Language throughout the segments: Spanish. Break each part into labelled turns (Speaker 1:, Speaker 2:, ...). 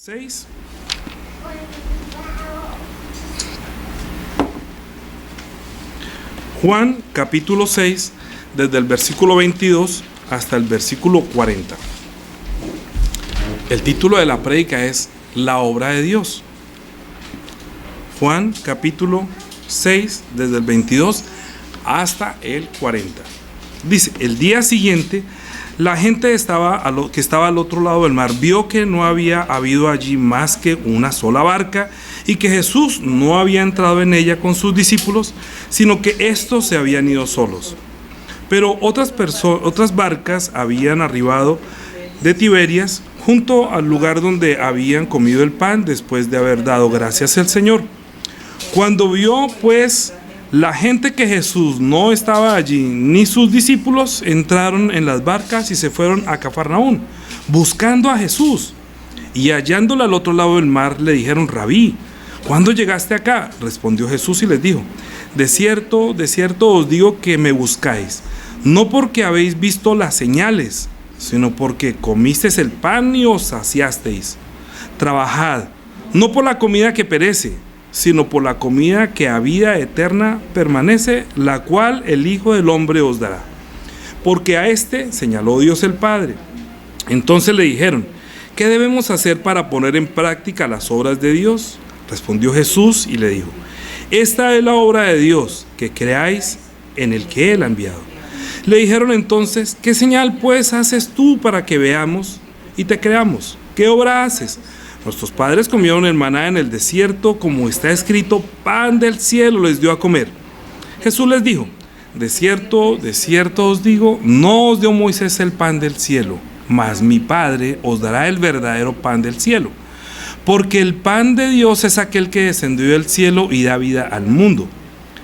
Speaker 1: 6. Juan capítulo 6, desde el versículo 22 hasta el versículo 40. El título de la prédica es La obra de Dios. Juan capítulo 6, desde el 22 hasta el 40. Dice: el día siguiente, la gente que estaba al otro lado del mar vio que no había habido allí más que una sola barca y que Jesús no había entrado en ella con sus discípulos, sino que estos se habían ido solos. Pero otras barcas habían arribado de Tiberias junto al lugar donde habían comido el pan después de haber dado gracias al Señor. Cuando vio pues la gente que Jesús no estaba allí, ni sus discípulos, entraron en las barcas y se fueron a Cafarnaún, buscando a Jesús. Y hallándolo al otro lado del mar, le dijeron: Rabí, ¿cuándo llegaste acá? Respondió Jesús y les dijo: de cierto os digo que me buscáis, no porque habéis visto las señales, sino porque comisteis el pan y os saciasteis. Trabajad, no por la comida que perece, sino por la comida que a vida eterna permanece, la cual el Hijo del Hombre os dará. Porque a este señaló Dios el Padre. Entonces le dijeron: ¿qué debemos hacer para poner en práctica las obras de Dios? Respondió Jesús y le dijo: esta es la obra de Dios, que creáis en el que Él ha enviado. Le dijeron entonces: ¿qué señal pues haces tú para que veamos y te creamos? ¿Qué obra haces? Nuestros padres comieron el maná en el desierto, como está escrito: pan del cielo les dio a comer. Jesús les dijo: de cierto os digo, no os dio Moisés el pan del cielo, mas mi Padre os dará el verdadero pan del cielo. Porque el pan de Dios es aquel que descendió del cielo y da vida al mundo.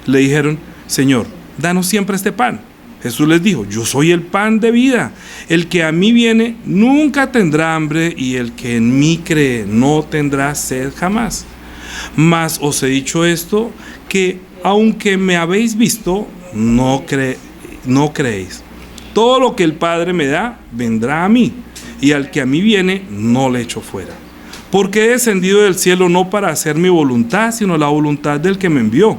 Speaker 1: Le dijeron: Señor, danos siempre este pan. Jesús les dijo: yo soy el pan de vida. El que a mí viene nunca tendrá hambre, y el que en mí cree no tendrá sed jamás. Mas os he dicho esto, que aunque me habéis visto, no creéis. Todo lo que el Padre me da, vendrá a mí, y al que a mí viene, no le echo fuera. Porque he descendido del cielo no para hacer mi voluntad, sino la voluntad del que me envió.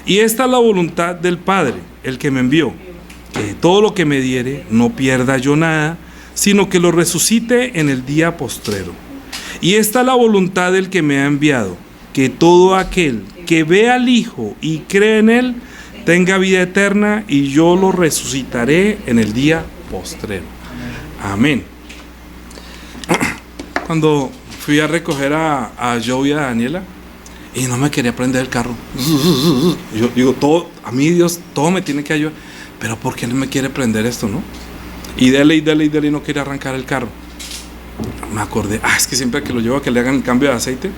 Speaker 1: Y esta es la voluntad del Padre, el que me envió, que todo lo que me diere no pierda yo nada, sino que lo resucite en el día postrero. Y esta es la voluntad del que me ha enviado, que todo aquel que ve al Hijo y cree en Él tenga vida eterna, y yo lo resucitaré en el día postrero. Amén. Cuando fui a recoger a Joe y a Daniela, y no me quería prender el carro, yo digo, a mí Dios todo me tiene que ayudar, pero ¿por qué no me quiere prender esto, no? Y dele y no quiere arrancar el carro. Me acordé, es que siempre que lo llevo a que le hagan el cambio de aceite,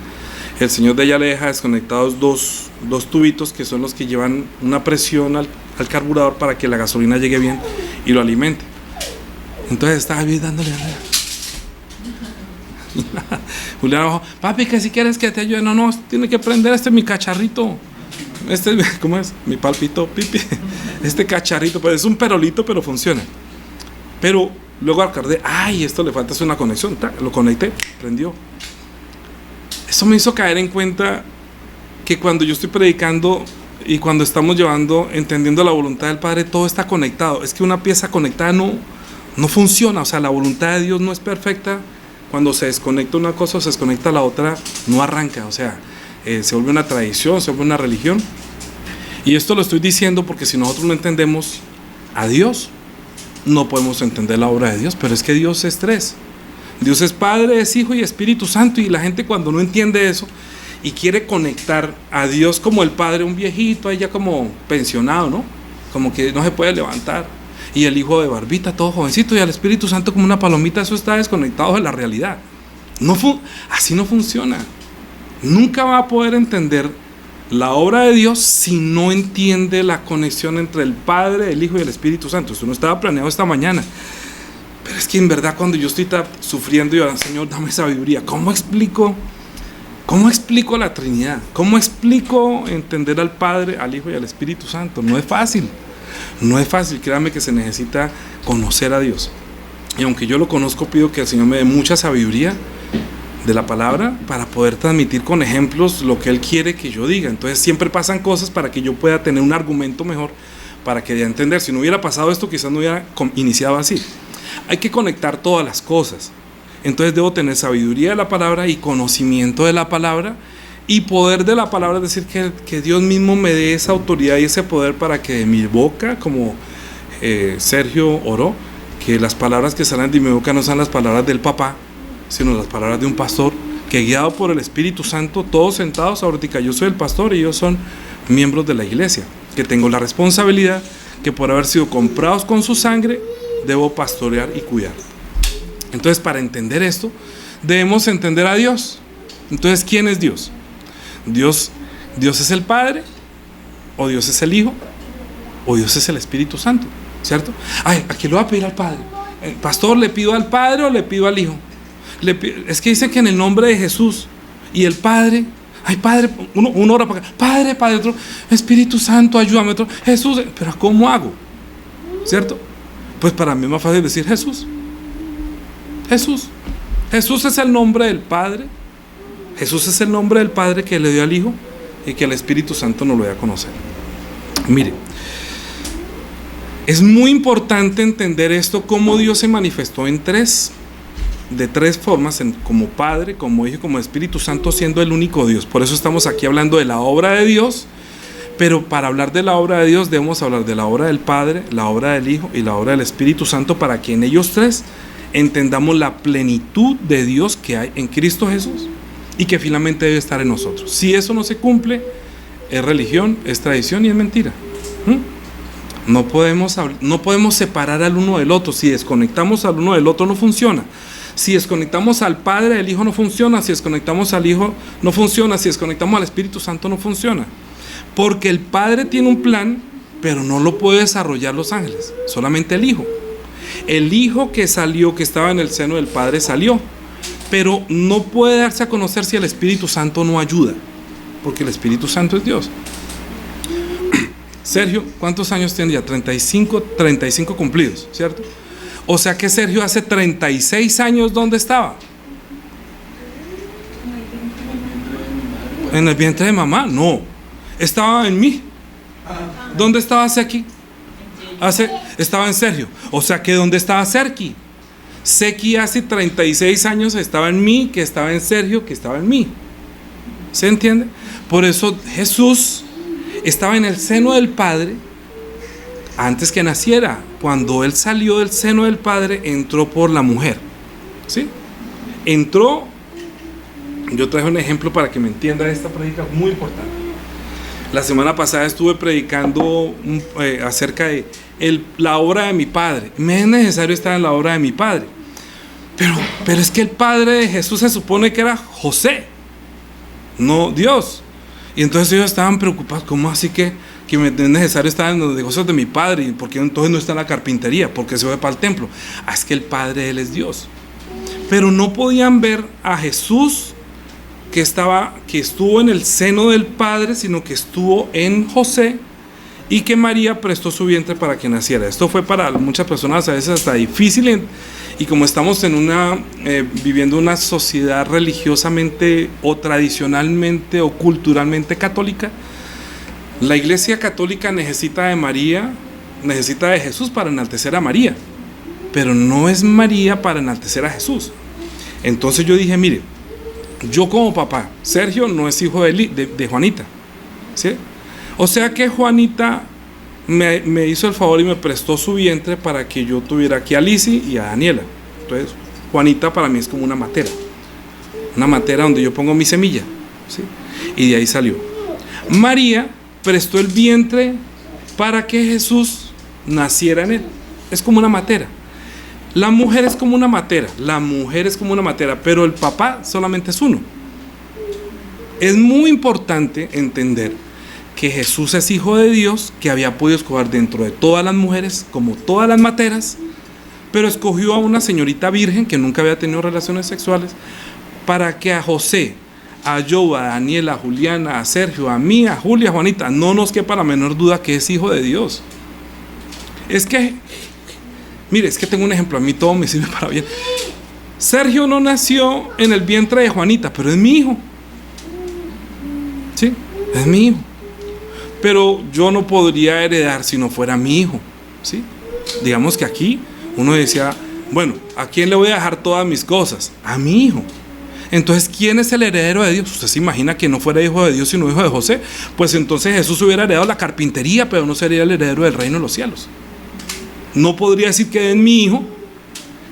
Speaker 1: el señor de allá le deja desconectados dos tubitos que son los que llevan una presión al carburador para que la gasolina llegue bien y lo alimente. Entonces estaba bien dándole. Julián abajo: papi, que si quieres que te ayude. No, tiene que prender mi cacharrito. ¿Cómo es? Mi palpito, pipi. Este cacharrito, pues es un perolito, pero funciona. Pero luego acordé, esto le falta una conexión. Lo conecté, prendió. Eso me hizo caer en cuenta que cuando yo estoy predicando y cuando estamos entendiendo la voluntad del Padre, todo está conectado. Es que una pieza conectada no funciona. O sea, la voluntad de Dios no es perfecta. Cuando se desconecta una cosa o se desconecta la otra, no arranca. O sea, se vuelve una tradición, se vuelve una religión. Y esto lo estoy diciendo porque si nosotros no entendemos a Dios, no podemos entender la obra de Dios. Pero es que Dios es tres. Dios es Padre, es Hijo y Espíritu Santo. Y la gente, cuando no entiende eso y quiere conectar a Dios como el Padre, un viejito ahí ya como pensionado, ¿no? Como que no se puede levantar. Y el Hijo de barbita, todo jovencito, y al Espíritu Santo como una palomita. Eso está desconectado de la realidad. Así no funciona. Nunca va a poder entender la obra de Dios si no entiende la conexión entre el Padre, el Hijo y el Espíritu Santo. Esto no estaba planeado esta mañana. Pero es que en verdad cuando yo estoy sufriendo y orando: Señor, dame sabiduría. ¿Cómo explico la Trinidad? ¿Cómo explico entender al Padre, al Hijo y al Espíritu Santo? No es fácil. No es fácil, créanme que se necesita conocer a Dios. Y aunque yo lo conozco, pido que el Señor me dé mucha sabiduría de la palabra para poder transmitir con ejemplos lo que Él quiere que yo diga. Entonces siempre pasan cosas para que yo pueda tener un argumento mejor para que dé a entender. Si no hubiera pasado esto, quizás no hubiera iniciado así. Hay que conectar todas las cosas. Entonces debo tener sabiduría de la palabra y conocimiento de la palabra y poder de la palabra, es decir, que Dios mismo me dé esa autoridad y ese poder para que de mi boca, como Sergio oró, que las palabras que salen de mi boca no sean las palabras del papá, sino las palabras de un pastor que, guiado por el Espíritu Santo, todos sentados ahorita, yo soy el pastor y ellos son miembros de la iglesia, que tengo la responsabilidad que por haber sido comprados con su sangre debo pastorear y cuidar. Entonces, para entender esto debemos entender a Dios. Entonces, ¿quién es Dios? Dios es el Padre, o Dios es el Hijo, o Dios es el Espíritu Santo, ¿cierto? Ay, ¿a quién le voy a pedir al Padre? Pastor, ¿le pido al Padre o le pido al Hijo? Es que dice que en el nombre de Jesús y el Padre, ay Padre, uno ora para acá, Padre, otro, Espíritu Santo, ayúdame, otro, Jesús, pero ¿cómo hago? ¿Cierto? Pues para mí es más fácil decir Jesús. Jesús es el nombre del Padre. Jesús es el nombre del Padre que le dio al Hijo y que el Espíritu Santo nos lo dio a conocer. Mire, es muy importante entender esto, cómo Dios se manifestó de tres formas, como Padre, como Hijo y como Espíritu Santo, siendo el único Dios. Por eso estamos aquí hablando de la obra de Dios, pero para hablar de la obra de Dios debemos hablar de la obra del Padre, la obra del Hijo y la obra del Espíritu Santo, para que en ellos tres entendamos la plenitud de Dios que hay en Cristo Jesús y que finalmente debe estar en nosotros. Si eso no se cumple, es religión, es tradición y es mentira. No podemos separar al uno del otro. Si desconectamos al uno del otro, no funciona. Si desconectamos al Padre del Hijo, no funciona. Si desconectamos al Hijo, no funciona. Si desconectamos al Espíritu Santo, no funciona. Porque el Padre tiene un plan, pero no lo puede desarrollar los ángeles, solamente el Hijo. El Hijo que salió, que estaba en el seno del Padre, salió, pero no puede darse a conocer si el Espíritu Santo no ayuda, porque el Espíritu Santo es Dios. Sergio, ¿cuántos años tiene ya? 35 cumplidos, ¿cierto? O sea que Sergio hace 36 años, ¿dónde estaba? ¿En el vientre de mamá? No, estaba en mí. ¿Dónde estaba Seki? Estaba en Sergio. O sea que ¿dónde estaba Serki? Seki hace 36 años estaba en mí, que estaba en Sergio, que estaba en mí. ¿Se entiende? Por eso Jesús estaba en el seno del Padre antes que naciera. Cuando Él salió del seno del Padre, entró por la mujer. ¿Sí? Entró. Yo traje un ejemplo para que me entienda esta prédica muy importante. La semana pasada estuve predicando acerca de la obra de mi Padre. Me es necesario estar en la obra de mi Padre. Pero es que el Padre de Jesús se supone que era José, no Dios. Y entonces ellos estaban preocupados. ¿Cómo así que me es necesario estar en los negocios de mi Padre? ¿Y por qué entonces no está en la carpintería? ¿Por qué se va para el templo? Es que el Padre de Él es Dios. Pero no podían ver a Jesús que estuvo en el seno del Padre, sino que estuvo en José, y que María prestó su vientre para que naciera. Esto fue para muchas personas a veces hasta difícil, y como estamos viviendo una sociedad religiosamente o tradicionalmente o culturalmente católica, la Iglesia católica necesita de María, necesita de Jesús para enaltecer a María, pero no es María para enaltecer a Jesús. Entonces yo dije, mire, yo como papá, Sergio no es hijo de Juanita, ¿sí? O sea que Juanita me hizo el favor y me prestó su vientre para que yo tuviera aquí a Lizzy y a Daniela. Entonces Juanita para mí es como una matera donde yo pongo mi semilla, ¿sí? Y de ahí salió. María prestó el vientre para que Jesús naciera en él. Es como una matera. La mujer es como una matera, pero el papá solamente es uno. Es muy importante entender que Jesús es hijo de Dios, que había podido escoger dentro de todas las mujeres, como todas las materas, pero escogió a una señorita virgen que nunca había tenido relaciones sexuales, para que a José, a Joe, a Daniela, a Juliana, a Sergio, a mí, a Julia, a Juanita, no nos quepa la menor duda que es hijo de Dios. Es que, mire, es que tengo un ejemplo, a mí todo me sirve para bien. Sergio no nació en el vientre de Juanita, pero es mi hijo. Sí, es mi hijo. Pero yo no podría heredar si no fuera mi hijo. ¿Sí? Digamos que aquí uno decía, bueno, ¿a quién le voy a dejar todas mis cosas? A mi hijo. Entonces, ¿quién es el heredero de Dios? ¿Usted se imagina que no fuera hijo de Dios sino hijo de José? Pues entonces Jesús hubiera heredado la carpintería, pero no sería el heredero del reino de los cielos. No podría decir que es mi hijo,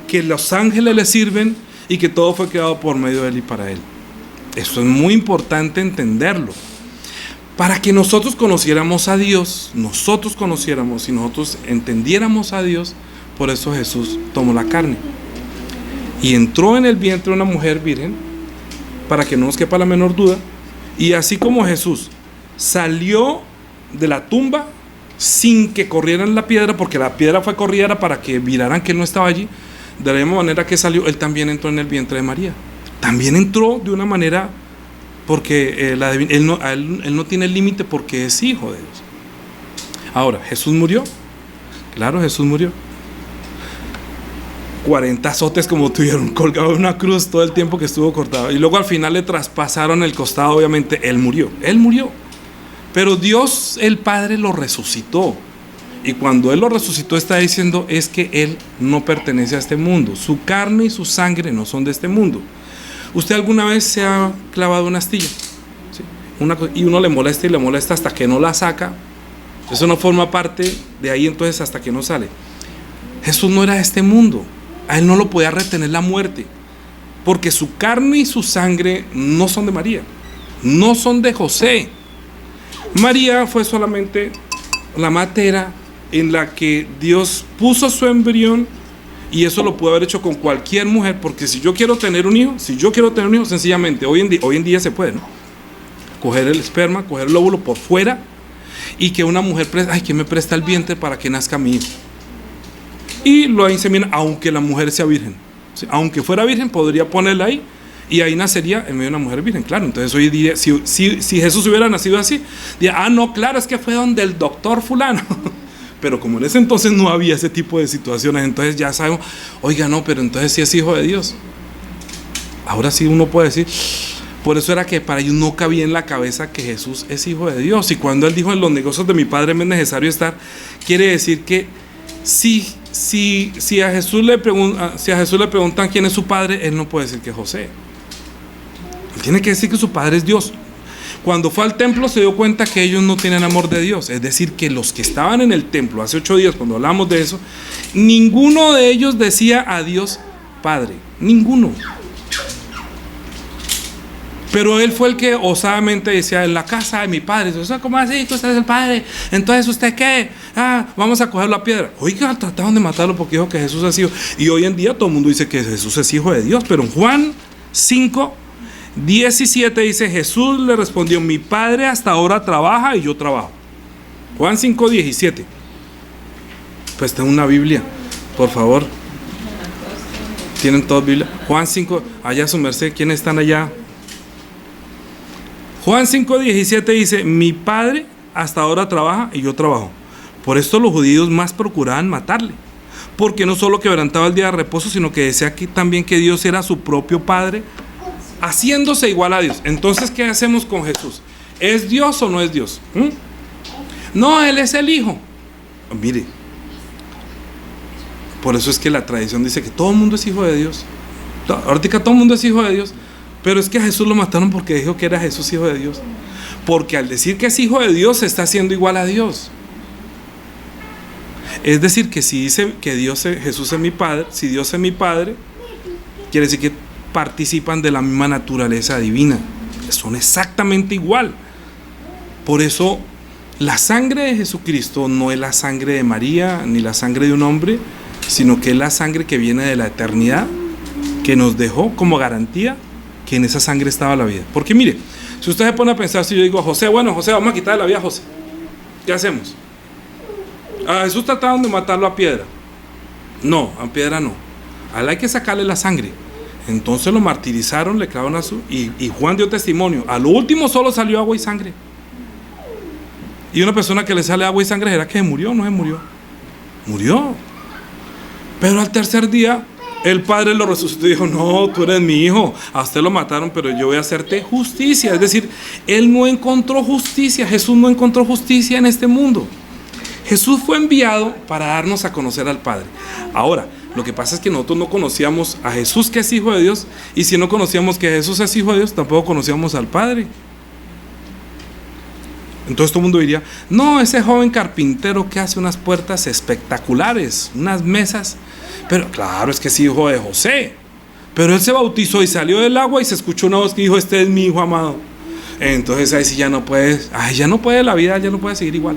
Speaker 1: que los ángeles le sirven y que todo fue creado por medio de él y para él. Esto es muy importante entenderlo. Para que nosotros conociéramos a Dios, nosotros conociéramos y nosotros entendiéramos a Dios, por eso Jesús tomó la carne y entró en el vientre de una mujer virgen, para que no nos quepa la menor duda. Y así como Jesús salió de la tumba sin que corrieran la piedra, porque la piedra fue corrida para que miraran que él no estaba allí, de la misma manera que salió, él también entró en el vientre de María. También entró de una manera, porque él no tiene límite, porque es hijo de Dios. Ahora, ¿Jesús murió? Claro, Jesús murió. 40 azotes como tuvieron, colgado en una cruz todo el tiempo que estuvo cortado. Y luego al final le traspasaron el costado, obviamente. Él murió. Pero Dios, el Padre, lo resucitó. Y cuando Él lo resucitó, está diciendo es que Él no pertenece a este mundo. Su carne y su sangre no son de este mundo. ¿Usted alguna vez se ha clavado una astilla? ¿Sí? Y uno le molesta y le molesta hasta que no la saca. Eso no forma parte de ahí, entonces hasta que no sale. Jesús no era de este mundo. A Él no lo podía retener la muerte, porque su carne y su sangre no son de María, no son de José. María fue solamente la matera en la que Dios puso su embrión, y eso lo pudo haber hecho con cualquier mujer, porque si yo quiero tener un hijo, sencillamente, hoy en día se puede, ¿no? Coger el esperma, coger el óvulo por fuera, y que una mujer que me presta el vientre para que nazca mi hijo. Y lo insemina, aunque la mujer sea virgen. ¿Sí? Aunque fuera virgen, podría ponerla ahí, y ahí nacería en medio de una mujer virgen. Claro, entonces hoy día, si Jesús hubiera nacido así, diría, no, claro, es que fue donde el doctor fulano. Pero como en ese entonces no había ese tipo de situaciones, entonces ya sabemos, oiga, no, pero entonces sí es hijo de Dios. Ahora sí uno puede decir, por eso era que para ellos no cabía en la cabeza que Jesús es hijo de Dios. Y cuando Él dijo, en los negocios de mi Padre me es necesario estar, quiere decir que si a Jesús le preguntan quién es su padre, Él no puede decir que es José. Él tiene que decir que su padre es Dios. Cuando fue al templo se dio cuenta que ellos no tienen amor de Dios. Es decir, que los que estaban en el templo hace 8 días, cuando hablamos de eso, ninguno de ellos decía a Dios Padre. Ninguno. Pero Él fue el que osadamente decía, en la casa de mi padre. O sea, ¿cómo así? ¿Que usted es el padre? Entonces, ¿usted qué? Vamos a coger la piedra. Oiga, trataron de matarlo porque dijo que Jesús es hijo. Y hoy en día todo el mundo dice que Jesús es hijo de Dios. Pero en Juan 5:17 dice, Jesús le respondió, mi Padre hasta ahora trabaja y yo trabajo. Juan 5:17. Pues tengo una Biblia, por favor. ¿Tienen todos Biblia? Juan 5, allá su merced, ¿quiénes están allá? Juan 5:17 dice, mi Padre hasta ahora trabaja y yo trabajo. Por esto los judíos más procuraban matarle, porque no solo quebrantaba el día de reposo, sino que decía que también que Dios era su propio Padre, haciéndose igual a Dios. Entonces, ¿qué hacemos con Jesús? ¿Es Dios o no es Dios? No, Él es el Hijo. Mire, por eso es que la tradición dice que todo el mundo es hijo de Dios. Ahorita todo el mundo es hijo de Dios. Pero es que a Jesús lo mataron porque dijo que era Jesús hijo de Dios. Porque al decir que es hijo de Dios, se está haciendo igual a Dios. Es decir, que si dice que Jesús es mi Padre, si Dios es mi Padre, quiere decir que participan de la misma naturaleza divina. Son exactamente igual. Por eso, la sangre de Jesucristo no es la sangre de María, ni la sangre de un hombre, sino que es la sangre que viene de la eternidad, que nos dejó como garantía que en esa sangre estaba la vida. Porque mire, si usted se pone a pensar, si yo digo a José, bueno, José, vamos a quitarle la vida a José, ¿qué hacemos? A Jesús trataron de matarlo a piedra. No, a piedra no. A él hay que sacarle la sangre. Entonces lo martirizaron, le clavaron y Juan dio testimonio. A lo último solo salió agua y sangre. Y una persona que le sale agua y sangre, ¿era que murió o no se murió? Murió. Pero al tercer día El padre lo resucitó y dijo, no, tú eres mi hijo, a usted lo mataron, pero yo voy a hacerte justicia. Es decir, él no encontró justicia, Jesús no encontró justicia en este mundo. Jesús fue enviado para darnos a conocer al Padre. Ahora, lo que pasa es que nosotros no conocíamos a Jesús, que es hijo de Dios, y si no conocíamos que Jesús es hijo de Dios, tampoco conocíamos al Padre. Entonces todo el mundo diría, no, ese joven carpintero que hace unas puertas espectaculares, unas mesas, pero claro, es que es hijo de José, pero él se bautizó y salió del agua y se escuchó una voz que dijo, este es mi hijo amado. Entonces ahí sí ya no puede, la vida ya no puede seguir igual.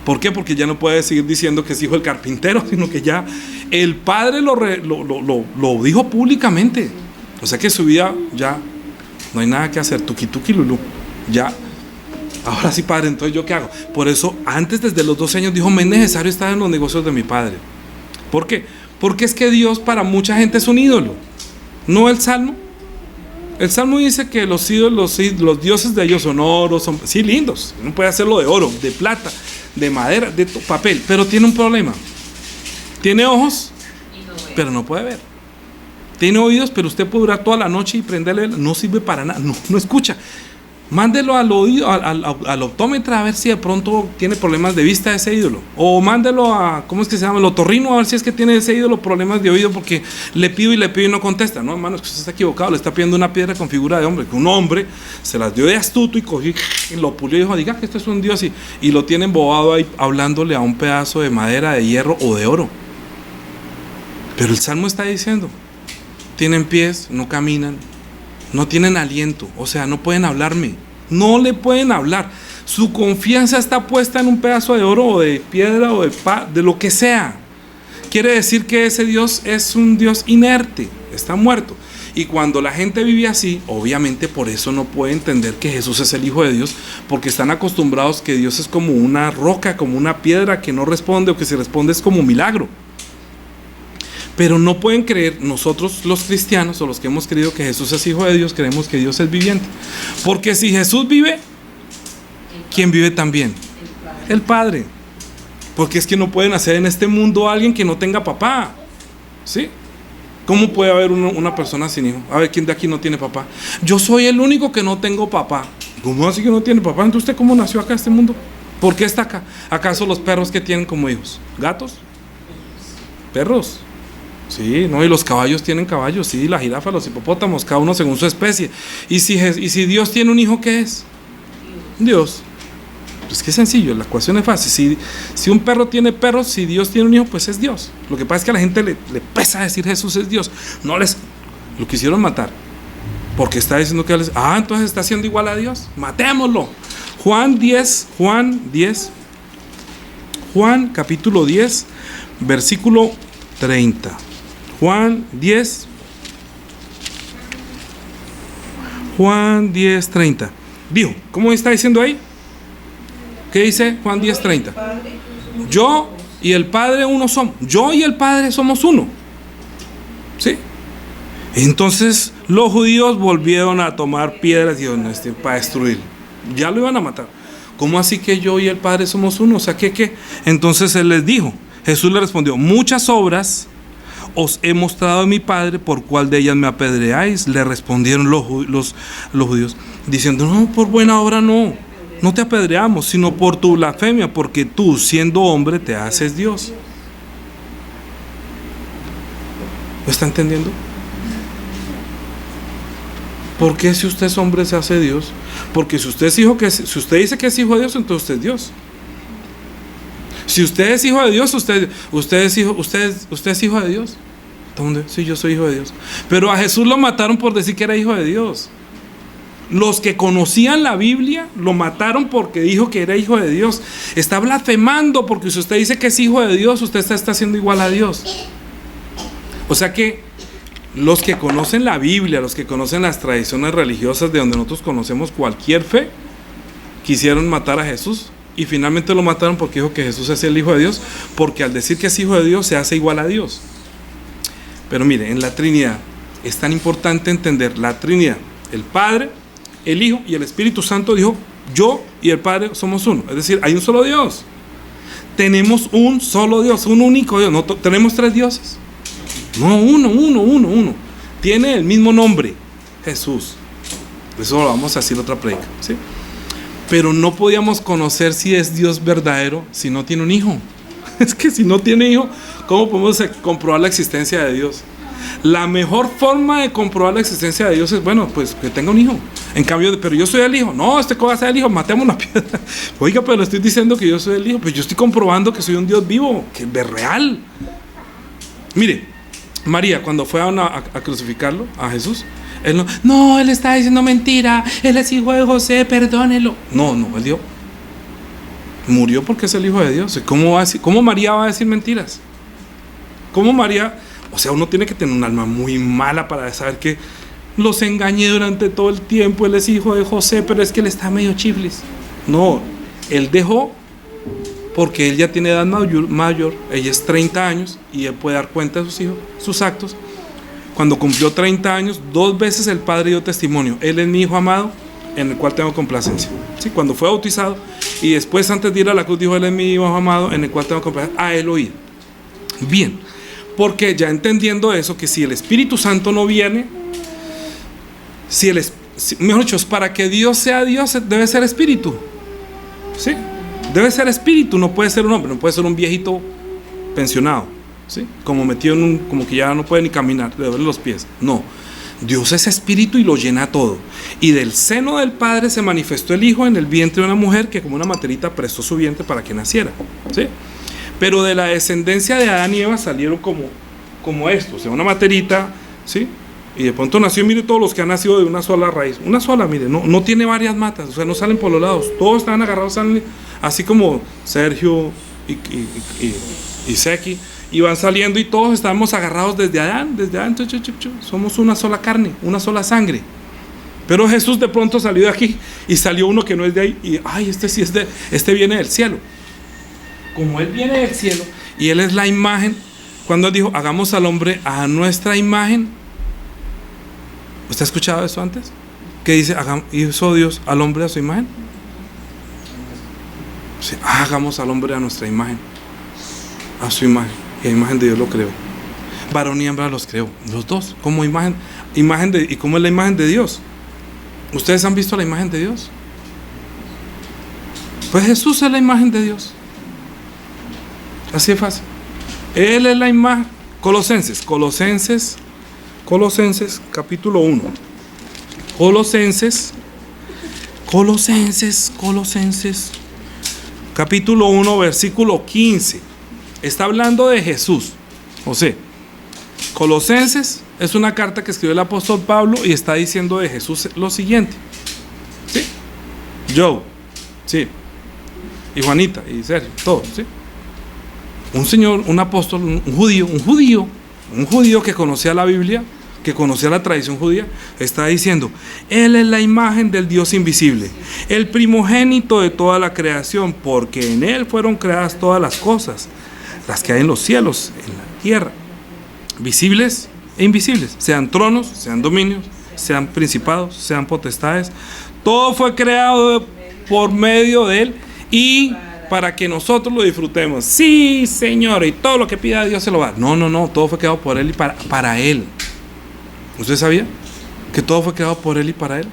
Speaker 1: ¿Por qué? Porque ya no puede seguir diciendo que es hijo del carpintero, sino que ya el Padre lo dijo públicamente. O sea que su vida ya no hay nada que hacer, tuki tuki lulú, ya. Ahora sí, Padre, entonces ¿yo qué hago? Por eso, antes, desde los 12 años, dijo, me es necesario estar en los negocios de mi Padre. ¿Por qué? Porque es que Dios para mucha gente es un ídolo. ¿No el Salmo? El Salmo dice que los ídolos, los dioses de ellos son oro, son, sí, lindos. Uno puede hacerlo de oro, de plata, de madera, de papel, pero tiene un problema. Tiene ojos, pero no puede ver. Tiene oídos, pero usted puede durar toda la noche y prenderle, no sirve para nada, no escucha. Mándelo al oído, al optómetra a ver si de pronto tiene problemas de vista ese ídolo. O mándelo a, ¿cómo es que se llama? El otorrino, a ver si es que tiene ese ídolo problemas de oído, porque le pido y no contesta. No, hermano, es que usted está equivocado, le está pidiendo una piedra con figura de hombre, que un hombre se las dio de astuto y cogió y lo pulió y dijo, diga que esto es un dios, y lo tiene embobado ahí hablándole a un pedazo de madera, de hierro o de oro. Pero el Salmo está diciendo, tienen pies, no caminan, no tienen aliento, o sea, no pueden hablarme, no le pueden hablar. Su confianza está puesta en un pedazo de oro o de piedra o de lo que sea. Quiere decir que ese Dios es un Dios inerte, está muerto. Y cuando la gente vive así, obviamente por eso no puede entender que Jesús es el Hijo de Dios, porque están acostumbrados que Dios es como una roca, como una piedra que no responde, o que si responde es como un milagro. Pero no pueden creer, nosotros los cristianos o los que hemos creído que Jesús es Hijo de Dios, creemos que Dios es viviente. Porque si Jesús vive, ¿quién vive también? El Padre. Porque es que no pueden hacer en este mundo a alguien que no tenga papá. ¿Sí? ¿Cómo puede haber una persona sin hijo? A ver, ¿quién de aquí no tiene papá? Yo soy el único que no tengo papá. ¿Cómo así que no tiene papá? Entonces, ¿usted cómo nació acá en este mundo? ¿Por qué está acá? ¿Acaso los perros que tienen como hijos? ¿Gatos? ¿Perros? Sí, no, y los caballos tienen caballos, sí, la jirafa, los hipopótamos, cada uno según su especie. Y si Dios tiene un hijo, ¿qué es? Dios. Pues que sencillo, la ecuación es fácil. Si un perro tiene perros, si Dios tiene un hijo, pues es Dios. Lo que pasa es que a la gente le pesa decir Jesús es Dios. Lo quisieron matar, porque está diciendo que entonces está siendo igual a Dios, matémoslo. Juan capítulo 10, versículo 30. Juan 10, 30. Dijo, ¿cómo está diciendo ahí? ¿Qué dice Juan 10, 30? Yo y el Padre uno somos. Yo y el Padre somos uno. ¿Sí? Entonces los judíos volvieron a tomar piedras para destruir. Ya lo iban a matar. ¿Cómo así que yo y el Padre somos uno? O sea, ¿qué? Entonces él les dijo, Jesús le respondió, muchas obras os he mostrado a mi Padre, ¿por cuál de ellas me apedreáis? Le respondieron los judíos, diciendo, no, por buena obra no te apedreamos, sino por tu blasfemia, porque tú, siendo hombre, te haces Dios. ¿Lo está entendiendo? ¿Por qué si usted es hombre se hace Dios? Porque si usted dice que es hijo de Dios, entonces usted es Dios. Si usted es hijo de Dios, usted es hijo de Dios. ¿Dónde? Sí, yo soy hijo de Dios. Pero a Jesús lo mataron por decir que era hijo de Dios. Los que conocían la Biblia lo mataron porque dijo que era hijo de Dios. Está blasfemando, porque si usted dice que es hijo de Dios, usted está haciendo igual a Dios. O sea que los que conocen la Biblia, los que conocen las tradiciones religiosas de donde nosotros conocemos cualquier fe, quisieron matar a Jesús. Y finalmente lo mataron porque dijo que Jesús es el Hijo de Dios, porque al decir que es Hijo de Dios se hace igual a Dios. Pero mire, en la Trinidad es tan importante entender la Trinidad. El Padre, el Hijo y el Espíritu Santo dijo, yo y el Padre somos uno. Es decir, hay un solo Dios. Tenemos un solo Dios, un único Dios. No tenemos tres dioses. No, uno. Tiene el mismo nombre, Jesús. Eso lo vamos a decir en otra predica, ¿sí? Pero no podíamos conocer si es Dios verdadero si no tiene un hijo. Es que si no tiene hijo, ¿cómo podemos comprobar la existencia de Dios? La mejor forma de comprobar la existencia de Dios es, bueno, pues que tenga un hijo. En cambio, pero yo soy el hijo. No, ¿cómo va a ser el hijo? Matemos la piedra. Oiga, pero le estoy diciendo que yo soy el hijo. Pues yo estoy comprobando que soy un Dios vivo, que es real. Mire, María, cuando fue a crucificarlo, a Jesús, él está diciendo mentira, él es hijo de José, perdónelo. No, él dijo, murió porque es el hijo de Dios. ¿Cómo María va a decir mentiras? ¿Cómo María? O sea, uno tiene que tener un alma muy mala para saber que los engañé durante todo el tiempo, él es hijo de José, pero es que él está medio chiflis. No, él dejó porque él ya tiene edad mayor, ella es 30 años y él puede dar cuenta de sus hijos, sus actos. Cuando cumplió 30 años, 2 veces el padre dio testimonio: él es mi hijo amado, en el cual tengo complacencia. ¿Sí? Cuando fue bautizado y después, antes de ir a la cruz, dijo: él es mi hijo amado, en el cual tengo complacencia. A él oír. Bien, porque ya entendiendo eso, que si el Espíritu Santo no viene, mejor dicho, para que Dios sea Dios, debe ser espíritu. ¿Sí? Debe ser espíritu, no puede ser un hombre, no puede ser un viejito pensionado, ¿sí? Como metido como que ya no puede ni caminar, le duelen los pies. No, Dios es espíritu y lo llena todo. Y del seno del Padre se manifestó el Hijo en el vientre de una mujer que como una materita prestó su vientre para que naciera, ¿sí? Pero de la descendencia de Adán y Eva salieron como esto, o sea, una materita, ¿sí? Y de pronto nació, mire, todos los que han nacido de una sola raíz, una sola, mire, no tiene varias matas, o sea, no salen por los lados, todos están agarrados, salen, así como Sergio y Seki, y van saliendo y todos estamos agarrados desde Adán, somos una sola carne, una sola sangre. Pero Jesús de pronto salió de aquí y salió uno que no es de ahí, y ay, este viene del cielo. Como él viene del cielo y él es la imagen, cuando él dijo, hagamos al hombre a nuestra imagen. ¿Usted ha escuchado eso antes? ¿Qué dice? ¿Hizo Dios al hombre a su imagen? Sí, hagamos al hombre a nuestra imagen, a su imagen, y a imagen de Dios lo creó. Varón y hembra los creó, los dos, como imagen ¿y cómo es la imagen de Dios? ¿Ustedes han visto la imagen de Dios? Pues Jesús es la imagen de Dios. Así de fácil. Él es la imagen. Colosenses capítulo 1. Colosenses capítulo 1 versículo 15. Está hablando de Jesús. O sea, Colosenses es una carta que escribió el apóstol Pablo y está diciendo de Jesús lo siguiente. ¿Sí? Joe, sí. Y Juanita y Sergio, todos, ¿sí? Un señor, un apóstol, un judío que conocía la Biblia, que conocía la tradición judía, está diciendo: él es la imagen del Dios invisible, el primogénito de toda la creación, porque en él fueron creadas todas las cosas, las que hay en los cielos, en la tierra, visibles e invisibles, sean tronos, sean dominios, sean principados, sean potestades. Todo fue creado por medio de él y para que nosotros lo disfrutemos. Sí, Señor, y todo lo que pida Dios se lo va. No, todo fue creado por él y para él. ¿Usted sabía que todo fue creado por él y para él?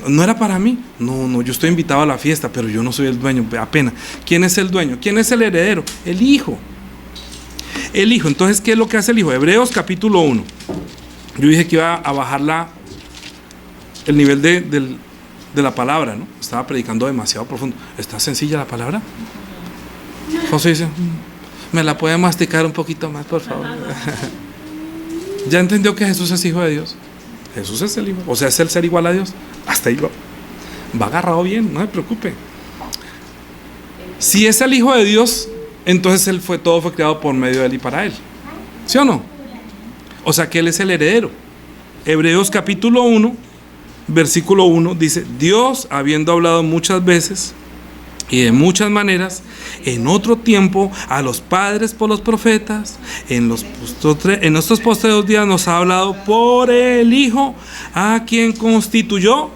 Speaker 1: No era para mí. No, yo estoy invitado a la fiesta, pero yo no soy el dueño, apenas. ¿Quién es el dueño? ¿Quién es el heredero? El Hijo. Entonces, ¿qué es lo que hace el Hijo? Hebreos capítulo 1. Yo dije que iba a bajar el nivel de la palabra, ¿no? Estaba predicando demasiado profundo. ¿Está sencilla la palabra? José dice: ¿me la puede masticar un poquito más, por favor? ¿Ya entendió que Jesús es hijo de Dios? Jesús es el Hijo, o sea, es el ser igual a Dios. Hasta ahí va agarrado bien, no se preocupe. Si es el Hijo de Dios, entonces todo fue creado por medio de él y para él. ¿Sí o no? O sea que él es el heredero. Hebreos capítulo 1 versículo 1 dice: Dios, habiendo hablado muchas veces y de muchas maneras en otro tiempo a los padres por los profetas, en estos postreros días nos ha hablado por el Hijo, a quien constituyó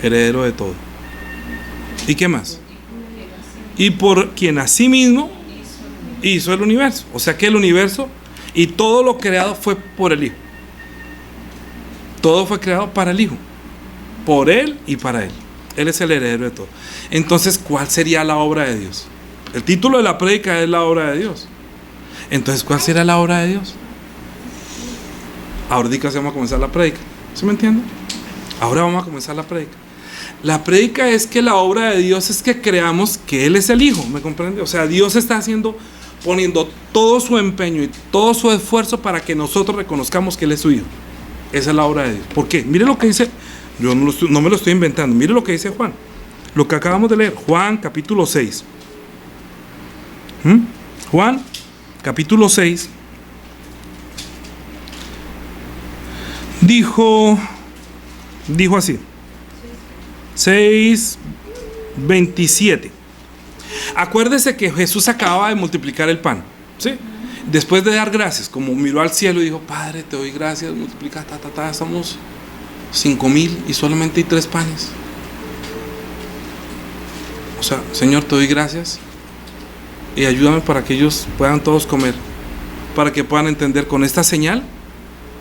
Speaker 1: heredero de todo. ¿Y qué más? Y por quien asimismo hizo el universo. O sea que el universo y todo lo creado fue por el Hijo. Todo fue creado para el Hijo, por Él y para Él. Él es el heredero de todo. Entonces, ¿cuál sería la obra de Dios? El título de la prédica es la obra de Dios. Entonces, ¿cuál será la obra de Dios? Ahorita vamos a comenzar la prédica. ¿Sí me entiende? Ahora vamos a comenzar la prédica. La prédica es que la obra de Dios es que creamos que Él es el Hijo. ¿Me comprende? O sea, Dios está poniendo todo su empeño y todo su esfuerzo para que nosotros reconozcamos que Él es su Hijo. Esa es la obra de Dios. ¿Por qué? Mire lo que dice. Yo no me lo estoy inventando. Mire lo que dice Juan. Lo que acabamos de leer. Juan capítulo 6. Juan capítulo 6. Dijo así. 6:27. Acuérdese que Jesús acababa de multiplicar el pan, ¿sí? Después de dar gracias, como miró al cielo y dijo: Padre, te doy gracias, multiplica, somos 5,000 y solamente hay 3 panes. O sea, Señor, te doy gracias y ayúdame para que ellos puedan todos comer, para que puedan entender con esta señal,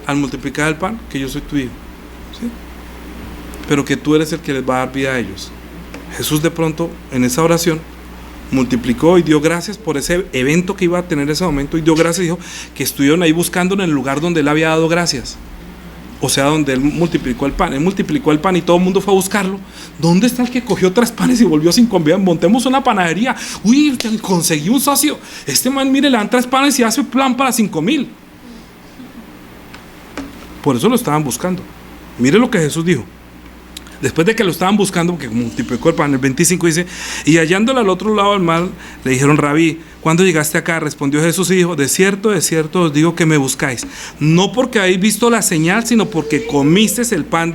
Speaker 1: al multiplicar el pan, que yo soy tu Hijo, ¿sí? Pero que tú eres el que les va a dar vida a ellos. Jesús de pronto en esa oración multiplicó y dio gracias por ese evento que iba a tener ese momento, y dio gracias y dijo que estuvieron ahí buscando en el lugar donde Él había dado gracias, o sea, donde Él multiplicó el pan. Él multiplicó el pan y todo el mundo fue a buscarlo. ¿Dónde está el que cogió 3 panes y volvió sin comida? Montemos una panadería. Uy, conseguí un socio. Este man, mire, le dan 3 panes y hace plan para 5,000. Por eso lo estaban buscando. Mire lo que Jesús dijo. Después de que lo estaban buscando, porque multiplicó el pan, el 25 dice: y hallándolo al otro lado del mar, le dijeron: Rabí, ¿cuándo llegaste acá? Respondió Jesús y dijo: de cierto os digo que me buscáis, no porque habéis visto la señal, sino porque comisteis el pan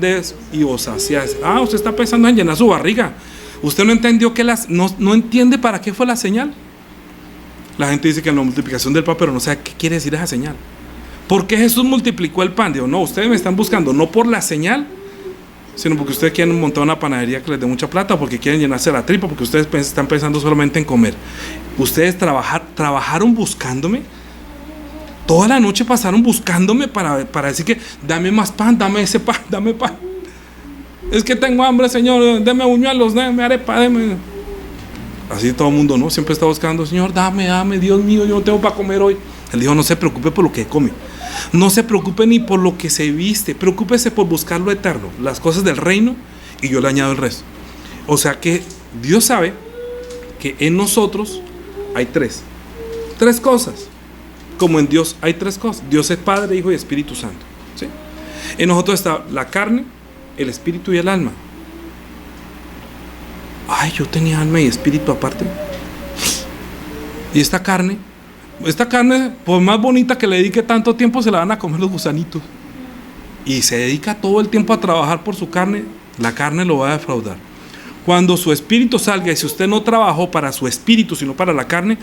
Speaker 1: y os saciáis. Usted está pensando en llenar su barriga. Usted no entendió que no entiende para qué fue la señal. La gente dice que en la multiplicación del pan, pero no sabe qué quiere decir esa señal. ¿Por qué Jesús multiplicó el pan? Digo, no, ustedes me están buscando no por la señal, sino porque ustedes quieren montar una panadería que les dé mucha plata, porque quieren llenarse la tripa, porque ustedes están pensando solamente en comer. Ustedes trabajaron buscándome, toda la noche pasaron buscándome para decir que dame más pan, dame ese pan, dame pan. Es que tengo hambre, Señor, deme buñuelos, deme arepa, deme. Así todo el mundo, ¿no? Siempre está buscando: Señor, dame, Dios mío, yo no tengo para comer hoy. Él dijo: no se preocupe por lo que come, no se preocupe ni por lo que se viste, preocúpese por buscar lo eterno, las cosas del reino, y yo le añado el resto. O sea que Dios sabe que en nosotros hay tres cosas, como en Dios hay 3 cosas. Dios es Padre, Hijo y Espíritu Santo, ¿sí? En nosotros está la carne, el espíritu y el alma. Yo tenía alma y espíritu aparte. Y esta carne, por más bonita que le dedique tanto tiempo, se la van a comer los gusanitos. Y se dedica todo el tiempo a trabajar por su carne, la carne lo va a defraudar. Cuando su espíritu salga, y si usted no trabajó para su espíritu, sino para la carne,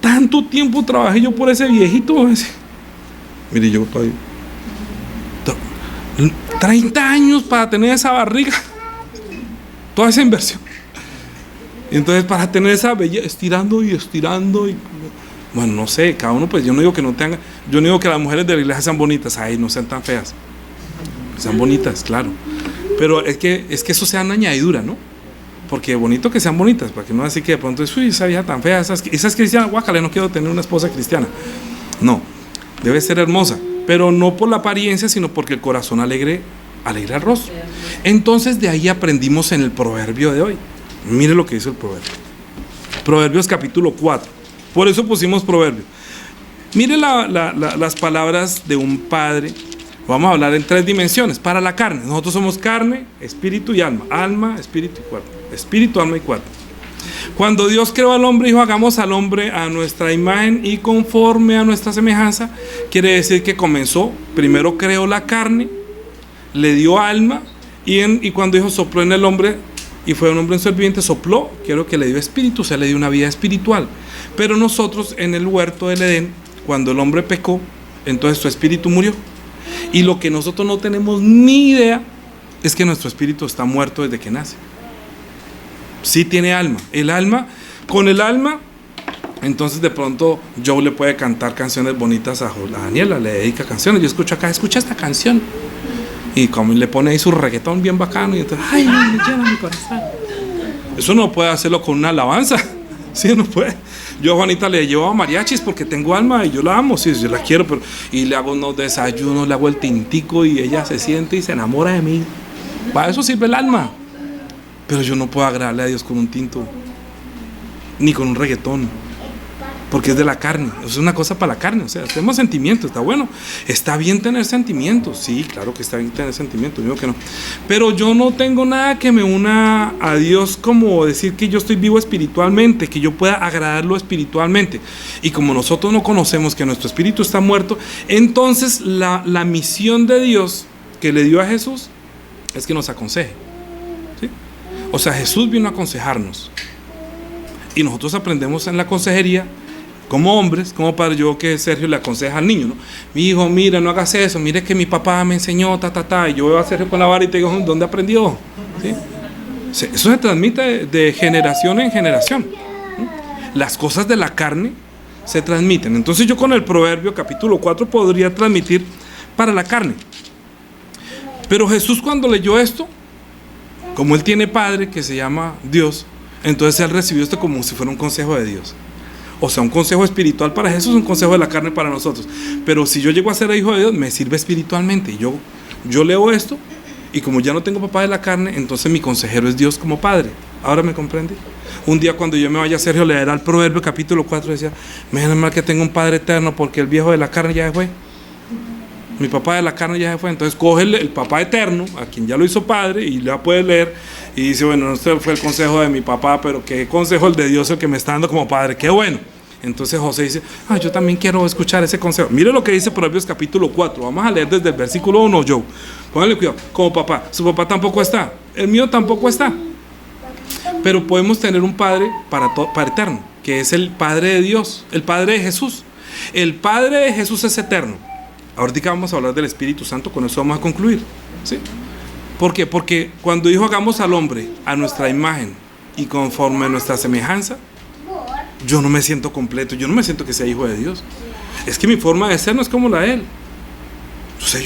Speaker 1: tanto tiempo trabajé yo por ese viejito. Mire, yo todavía 30 años para tener esa barriga, toda esa inversión. Y entonces, para tener esa belleza, estirando y bueno, no sé, cada uno, pues yo no digo que no tenga, yo no digo que las mujeres de la iglesia sean bonitas, no sean tan feas, sean bonitas, claro, pero es que eso sea una añadidura, ¿no? Porque bonito que sean bonitas, para que no así que de pronto uy, esa vieja tan fea, esa es cristiana, guácala, no quiero tener una esposa cristiana. No, debe ser hermosa, pero no por la apariencia, sino porque el corazón alegra el rostro. Entonces de ahí aprendimos en el proverbio de hoy. Mire lo que dice el proverbio. Proverbios capítulo 4. Por eso pusimos proverbio. Mire las palabras de un padre. Vamos a hablar en 3 dimensiones. Para la carne, nosotros somos carne, espíritu y alma. Alma, espíritu y cuerpo. Espíritu, alma y cuerpo. Cuando Dios creó al hombre, dijo: hagamos al hombre a nuestra imagen y conforme a nuestra semejanza. Quiere decir que primero creó la carne, le dio alma, y cuando dijo sopló en el hombre, y fue un hombre en serpiente, sopló, quiero que le dio espíritu, o sea, le dio una vida espiritual. Pero nosotros en el huerto del Edén, cuando el hombre pecó, entonces su espíritu murió. Y lo que nosotros no tenemos ni idea es que nuestro espíritu está muerto desde que nace. Sí tiene alma. Con el alma Entonces de pronto Joe le puede cantar canciones bonitas a Daniela, le dedica canciones. Yo escucho acá, escucha esta canción. Y como le pone ahí su reggaetón bien bacano. Y entonces, ay, me llena mi corazón. Eso no puede hacerlo con una alabanza. Sí, no puede. Yo a Juanita le llevo a mariachis porque tengo alma y yo la amo, sí, yo la quiero. Pero, y le hago unos desayunos, le hago el tintico y ella se siente y se enamora de mí. Para eso sirve el alma. Pero yo no puedo agradarle a Dios con un tinto, ni con un reggaetón, porque es de la carne. Eso es una cosa para la carne. O sea, tenemos sentimientos, está bueno. Está bien tener sentimientos. Sí, claro que está bien tener sentimientos, digo que no. Pero yo no tengo nada que me una a Dios como decir que yo estoy vivo espiritualmente, que yo pueda agradarlo espiritualmente. Y como nosotros no conocemos que nuestro espíritu está muerto, entonces la misión de Dios que le dio a Jesús es que nos aconseje. ¿Sí? O sea, Jesús vino a aconsejarnos. Y nosotros aprendemos en la consejería como hombres, como padre. Yo que Sergio le aconseja al niño, ¿no? Mi hijo, mira, no hagas eso, mire que mi papá me enseñó, y yo veo a Sergio con la vara y te digo, ¿dónde aprendió? ¿Sí? Eso se transmite de generación en generación. Las cosas de la carne se transmiten. Entonces yo con el Proverbio capítulo 4 podría transmitir para la carne. Pero Jesús cuando leyó esto, como él tiene padre que se llama Dios, entonces él recibió esto como si fuera un consejo de Dios. O sea, un consejo espiritual para Jesús, un consejo de la carne para nosotros. Pero si yo llego a ser hijo de Dios, me sirve espiritualmente. Yo leo esto y como ya no tengo papá de la carne, entonces mi consejero es Dios como padre. ¿Ahora me comprende? Un día cuando yo me vaya a Sergio leer al Proverbio capítulo 4, decía, menos mal que tengo un padre eterno porque el viejo de la carne ya se fue. Mi papá de la carne ya se fue. Entonces coge el papá eterno, a quien ya lo hizo padre, y ya puede leer y dice, bueno, este fue el consejo de mi papá, pero qué consejo el de Dios el que me está dando como padre, qué bueno. Entonces José dice, yo también quiero escuchar ese consejo. Mire lo que dice Proverbios capítulo 4, vamos a leer desde el versículo 1, Joe. Pónganle cuidado, como papá, su papá tampoco está, el mío tampoco está. Pero podemos tener un padre para eterno, que es el Padre de Dios, el Padre de Jesús. El Padre de Jesús es eterno. Ahorita vamos a hablar del Espíritu Santo, con eso vamos a concluir, ¿sí? ¿Por qué? Porque cuando dijo hagamos al hombre a nuestra imagen y conforme a nuestra semejanza, yo no me siento completo, yo no me siento que sea hijo de Dios. Es que mi forma de ser no es como la de él. O sea,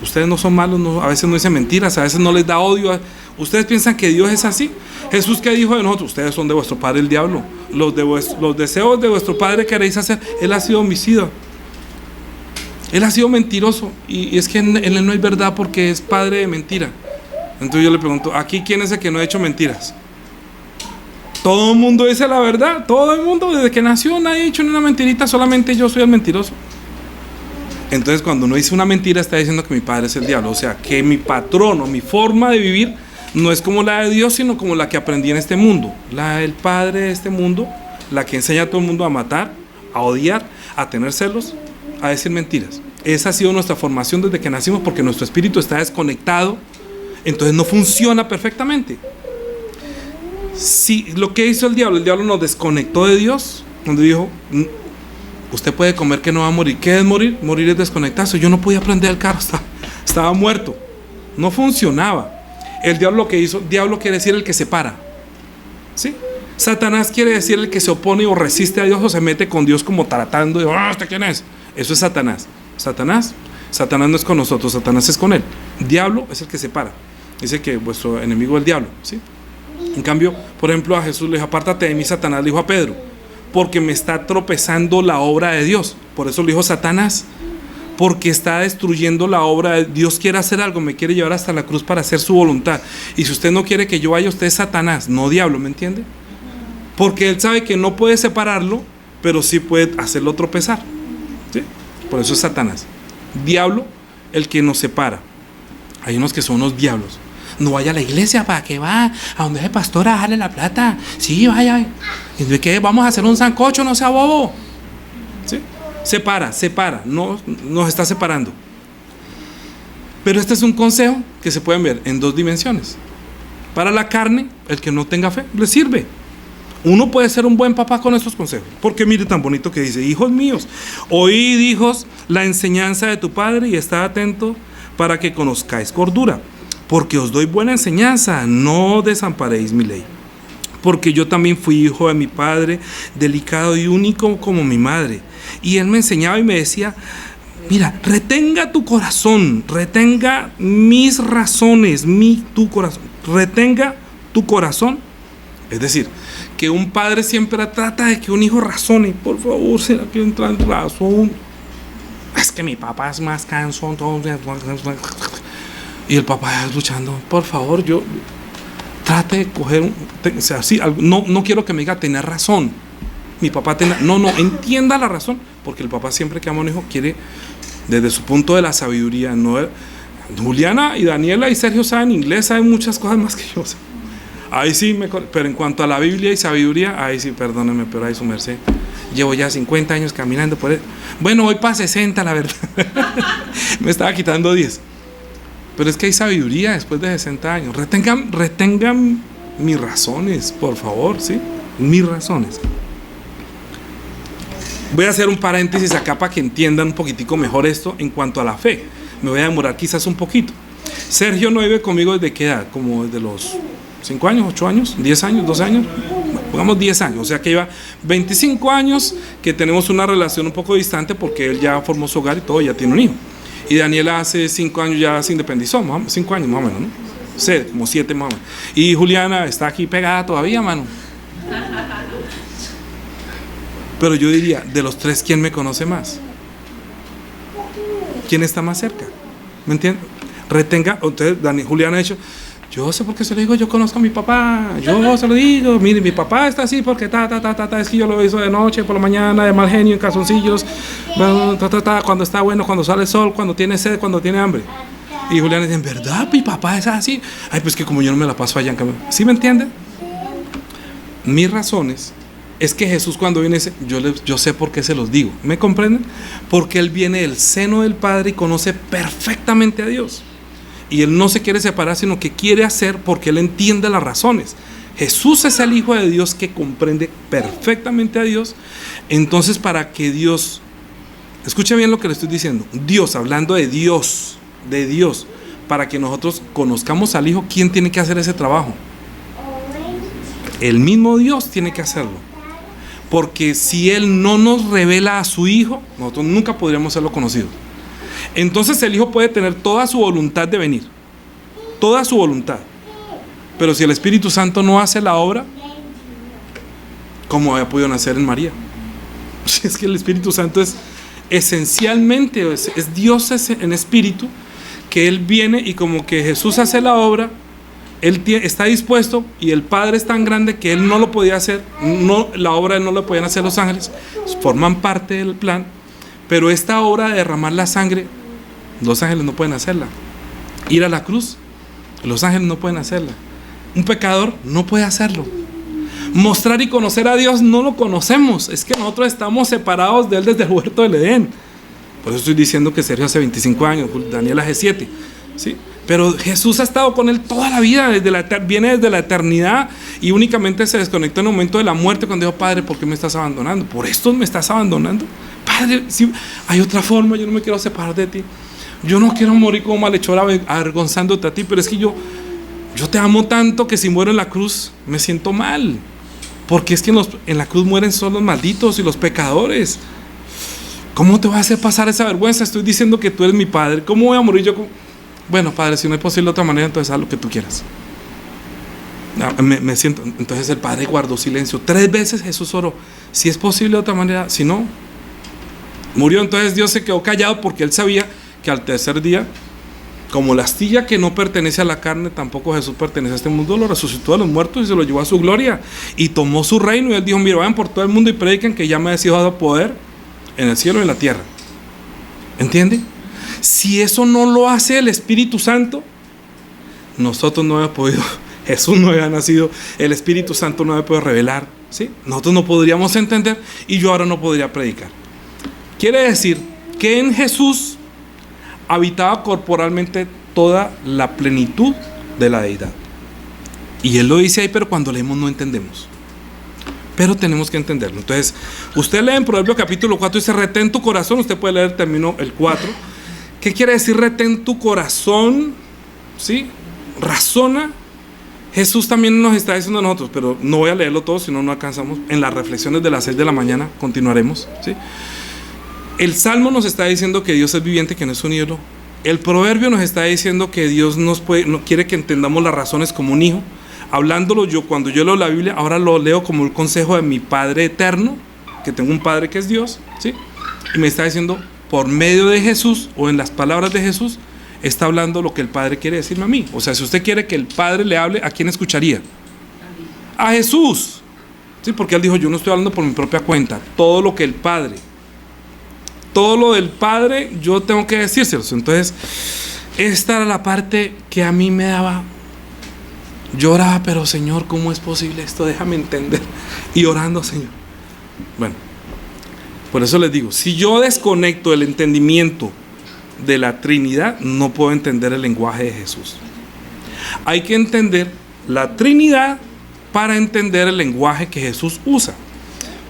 Speaker 1: ustedes no son malos, no, a veces no dicen mentiras, a veces no les da odio. Ustedes piensan que Dios es así. Jesús, ¿qué dijo de nosotros? Ustedes son de vuestro padre el diablo. Los deseos de vuestro padre queréis hacer. Él ha sido homicida. Él ha sido mentiroso. Y es que en él no hay verdad porque es padre de mentira. Entonces yo le pregunto, ¿aquí quién es el que no ha hecho mentiras? Todo el mundo dice la verdad. Todo el mundo, desde que nació, nadie ha dicho ni una mentirita. Solamente yo soy el mentiroso. Entonces cuando uno dice una mentira está diciendo que mi padre es el diablo. O sea, que mi patrón o mi forma de vivir no es como la de Dios, sino como la que aprendí en este mundo. La del padre de este mundo, la que enseña a todo el mundo a matar, a odiar, a tener celos, a decir mentiras. Esa ha sido nuestra formación desde que nacimos, porque nuestro espíritu está desconectado. Entonces no funciona perfectamente. Si lo que hizo el diablo nos desconectó de Dios, cuando dijo, usted puede comer que no va a morir. ¿Qué es morir? Morir es desconectarse. Yo no podía prender el carro, estaba muerto. No funcionaba. El diablo lo que hizo, diablo quiere decir el que separa, ¿sí? Satanás quiere decir el que se opone o resiste a Dios o se mete con Dios como tratando de, ¿usted quién es? Eso es Satanás. Satanás no es con nosotros, Satanás es con él. Diablo es el que separa. Dice que vuestro enemigo es el diablo, ¿sí? En cambio, por ejemplo, a Jesús le dijo, apártate de mí, Satanás, le dijo a Pedro, porque me está tropezando la obra de Dios. Por eso le dijo Satanás, porque está destruyendo la obra de Dios. Quiere hacer algo, me quiere llevar hasta la cruz para hacer su voluntad. Y si usted no quiere que yo vaya, usted es Satanás, no diablo, ¿me entiende? Porque él sabe que no puede separarlo, pero sí puede hacerlo tropezar, ¿sí? Por eso es Satanás. Diablo, el que nos separa. Hay unos que son unos diablos. No vaya a la iglesia, ¿para qué va? ¿A dónde es el pastor a darle la plata? Sí, vaya. ¿Y de qué? Vamos a hacer un sancocho, no sea bobo. ¿Sí? Separa, nos está separando. Pero este es un consejo que se pueden ver en dos dimensiones. Para la carne, el que no tenga fe, le sirve. Uno puede ser un buen papá con estos consejos. Porque mire tan bonito que dice, hijos míos, oíd, hijos, la enseñanza de tu padre y estad atento para que conozcáis cordura. Porque os doy buena enseñanza, no desamparéis mi ley. porque yo también fui hijo de mi padre, delicado y único como mi madre. Y él me enseñaba y me decía, mira, retenga tu corazón, retenga mis razones, tu corazón, retenga tu corazón. Es decir, que un padre siempre trata de que un hijo razone. Por favor, ¿será que entra en razón? Es que mi papá es más cansón. Y el papá luchando. Por favor, yo trate de coger o sea, sí, no quiero que me diga tener razón. Mi papá no, entienda la razón. Porque el papá siempre que ama a un hijo quiere, desde su punto de la sabiduría. No, Juliana y Daniela y Sergio saben inglés, saben muchas cosas más que yo. Ahí sí, pero en cuanto a la Biblia y sabiduría, ahí sí, perdóneme, pero ahí su merced. Llevo ya 50 años caminando por él. Bueno, voy para 60, la verdad. Me estaba quitando 10. Pero es que hay sabiduría después de 60 años. Retengan mis razones, por favor, ¿sí? Mis razones. Voy a hacer un paréntesis acá para que entiendan un poquitico mejor esto en cuanto a la fe. Me voy a demorar quizás un poquito. Sergio no vive conmigo desde qué edad, como desde los 5 años, 8 años, 10 años, 12 años, pongamos 10 años, o sea que lleva 25 años que tenemos una relación un poco distante porque él ya formó su hogar y todo, ya tiene un hijo. Y Daniela hace 5 años ya se independizó, 5 años más o menos, ¿no? Sí, como 7 más o menos. Y Juliana está aquí pegada todavía, mano. Pero yo diría, de los 3, ¿quién me conoce más? ¿Quién está más cerca? ¿Me entiendes? Retenga, entonces Juliana ha dicho, yo sé por qué se lo digo, yo conozco a mi papá, yo se lo digo, mire, mi papá está así porque es que yo lo hizo de noche, por la mañana, de mal genio, en calzoncillos, cuando está bueno, cuando sale el sol, cuando tiene sed, cuando tiene hambre. Y Juliana dice, ¿en verdad mi papá es así? Ay, pues que como yo no me la paso allá en cambio. ¿Sí me entiende? Mis razones es que Jesús cuando viene dice, yo sé por qué se los digo. ¿Me comprenden? Porque Él viene del seno del Padre y conoce perfectamente a Dios. Y Él no se quiere separar, sino que quiere hacer porque Él entiende las razones. Jesús es el Hijo de Dios que comprende perfectamente a Dios. Entonces, para que Dios, escuche bien lo que le estoy diciendo, Dios, hablando de Dios, para que nosotros conozcamos al Hijo, ¿quién tiene que hacer ese trabajo? El mismo Dios tiene que hacerlo. Porque si Él no nos revela a su Hijo, nosotros nunca podríamos serlo conocidos. Entonces el Hijo puede tener toda su voluntad de venir, toda su voluntad, pero si el Espíritu Santo no hace la obra, ¿cómo había podido nacer en María? Es que el Espíritu Santo es esencialmente, es Dios en espíritu, que Él viene y como que Jesús hace la obra, Él está dispuesto y el Padre es tan grande que Él no lo podía hacer, la obra no lo podían hacer los ángeles, forman parte del plan. Pero esta obra de derramar la sangre, los ángeles no pueden hacerla. Ir a la cruz, los ángeles no pueden hacerla. Un pecador no puede hacerlo. Mostrar y conocer a Dios no lo conocemos. Es que nosotros estamos separados de Él desde el huerto del Edén. Por eso estoy diciendo que Sergio hace 25 años, Daniela hace 7, ¿sí? Pero Jesús ha estado con él toda la vida, viene desde la eternidad y únicamente se desconectó en el momento de la muerte cuando dijo, Padre, ¿por qué me estás abandonando? ¿Por esto me estás abandonando? Padre, si hay otra forma, yo no me quiero separar de ti. Yo no quiero morir como malhechor avergonzándote a ti, pero es que yo te amo tanto que si muero en la cruz me siento mal. Porque es que en la cruz mueren solo los malditos y los pecadores. ¿Cómo te voy a hacer pasar esa vergüenza? Estoy diciendo que tú eres mi Padre. ¿Cómo voy a morir yo? Bueno, Padre, si no es posible de otra manera, entonces haz lo que tú quieras. Me siento. Entonces el Padre guardó silencio. 3 veces Jesús oró. Si es posible de otra manera, si no, murió. Entonces Dios se quedó callado porque Él sabía que al tercer día, como la astilla que no pertenece a la carne, tampoco Jesús pertenece a este mundo, lo resucitó de los muertos y se lo llevó a su gloria. Y tomó su reino y Él dijo, mira, vayan por todo el mundo y prediquen que ya me ha sido dado poder en el cielo y en la tierra. ¿Entiende? Si eso no lo hace el Espíritu Santo, nosotros no habíamos podido, Jesús no había nacido, el Espíritu Santo no había podido revelar, ¿sí? Nosotros no podríamos entender y yo ahora no podría predicar. Quiere decir que en Jesús habitaba corporalmente toda la plenitud de la deidad. Y Él lo dice ahí, pero cuando leemos no entendemos. Pero tenemos que entenderlo. Entonces, usted lee en Proverbios capítulo 4, dice, retén tu corazón. Usted puede leer el término el 4. ¿Qué quiere decir retén tu corazón? ¿Sí? Razona Jesús también nos está diciendo a nosotros, pero no voy a leerlo todo, si no, no alcanzamos. En las reflexiones de las 6 de la mañana continuaremos, ¿sí? El Salmo nos está diciendo que Dios es viviente, que no es un ídolo. El Proverbio nos está diciendo que Dios no quiere que entendamos las razones como un hijo. Hablándolo yo, cuando yo leo la Biblia, ahora lo leo como el consejo de mi Padre eterno, que tengo un Padre que es Dios, ¿sí? Y me está diciendo, por medio de Jesús, o en las palabras de Jesús, está hablando lo que el Padre quiere decirme a mí. O sea, si usted quiere que el Padre le hable, ¿a quién escucharía? A Jesús, ¿sí? Porque Él dijo, yo no estoy hablando por mi propia cuenta. Todo lo que el Padre, todo lo del Padre, yo tengo que decírselos. Entonces, esta era la parte que a mí me daba. Yo oraba, pero Señor, ¿cómo es posible esto? Déjame entender. Y orando, Señor. Bueno, por eso les digo, si yo desconecto el entendimiento de la Trinidad, no puedo entender el lenguaje de Jesús. Hay que entender la Trinidad para entender el lenguaje que Jesús usa.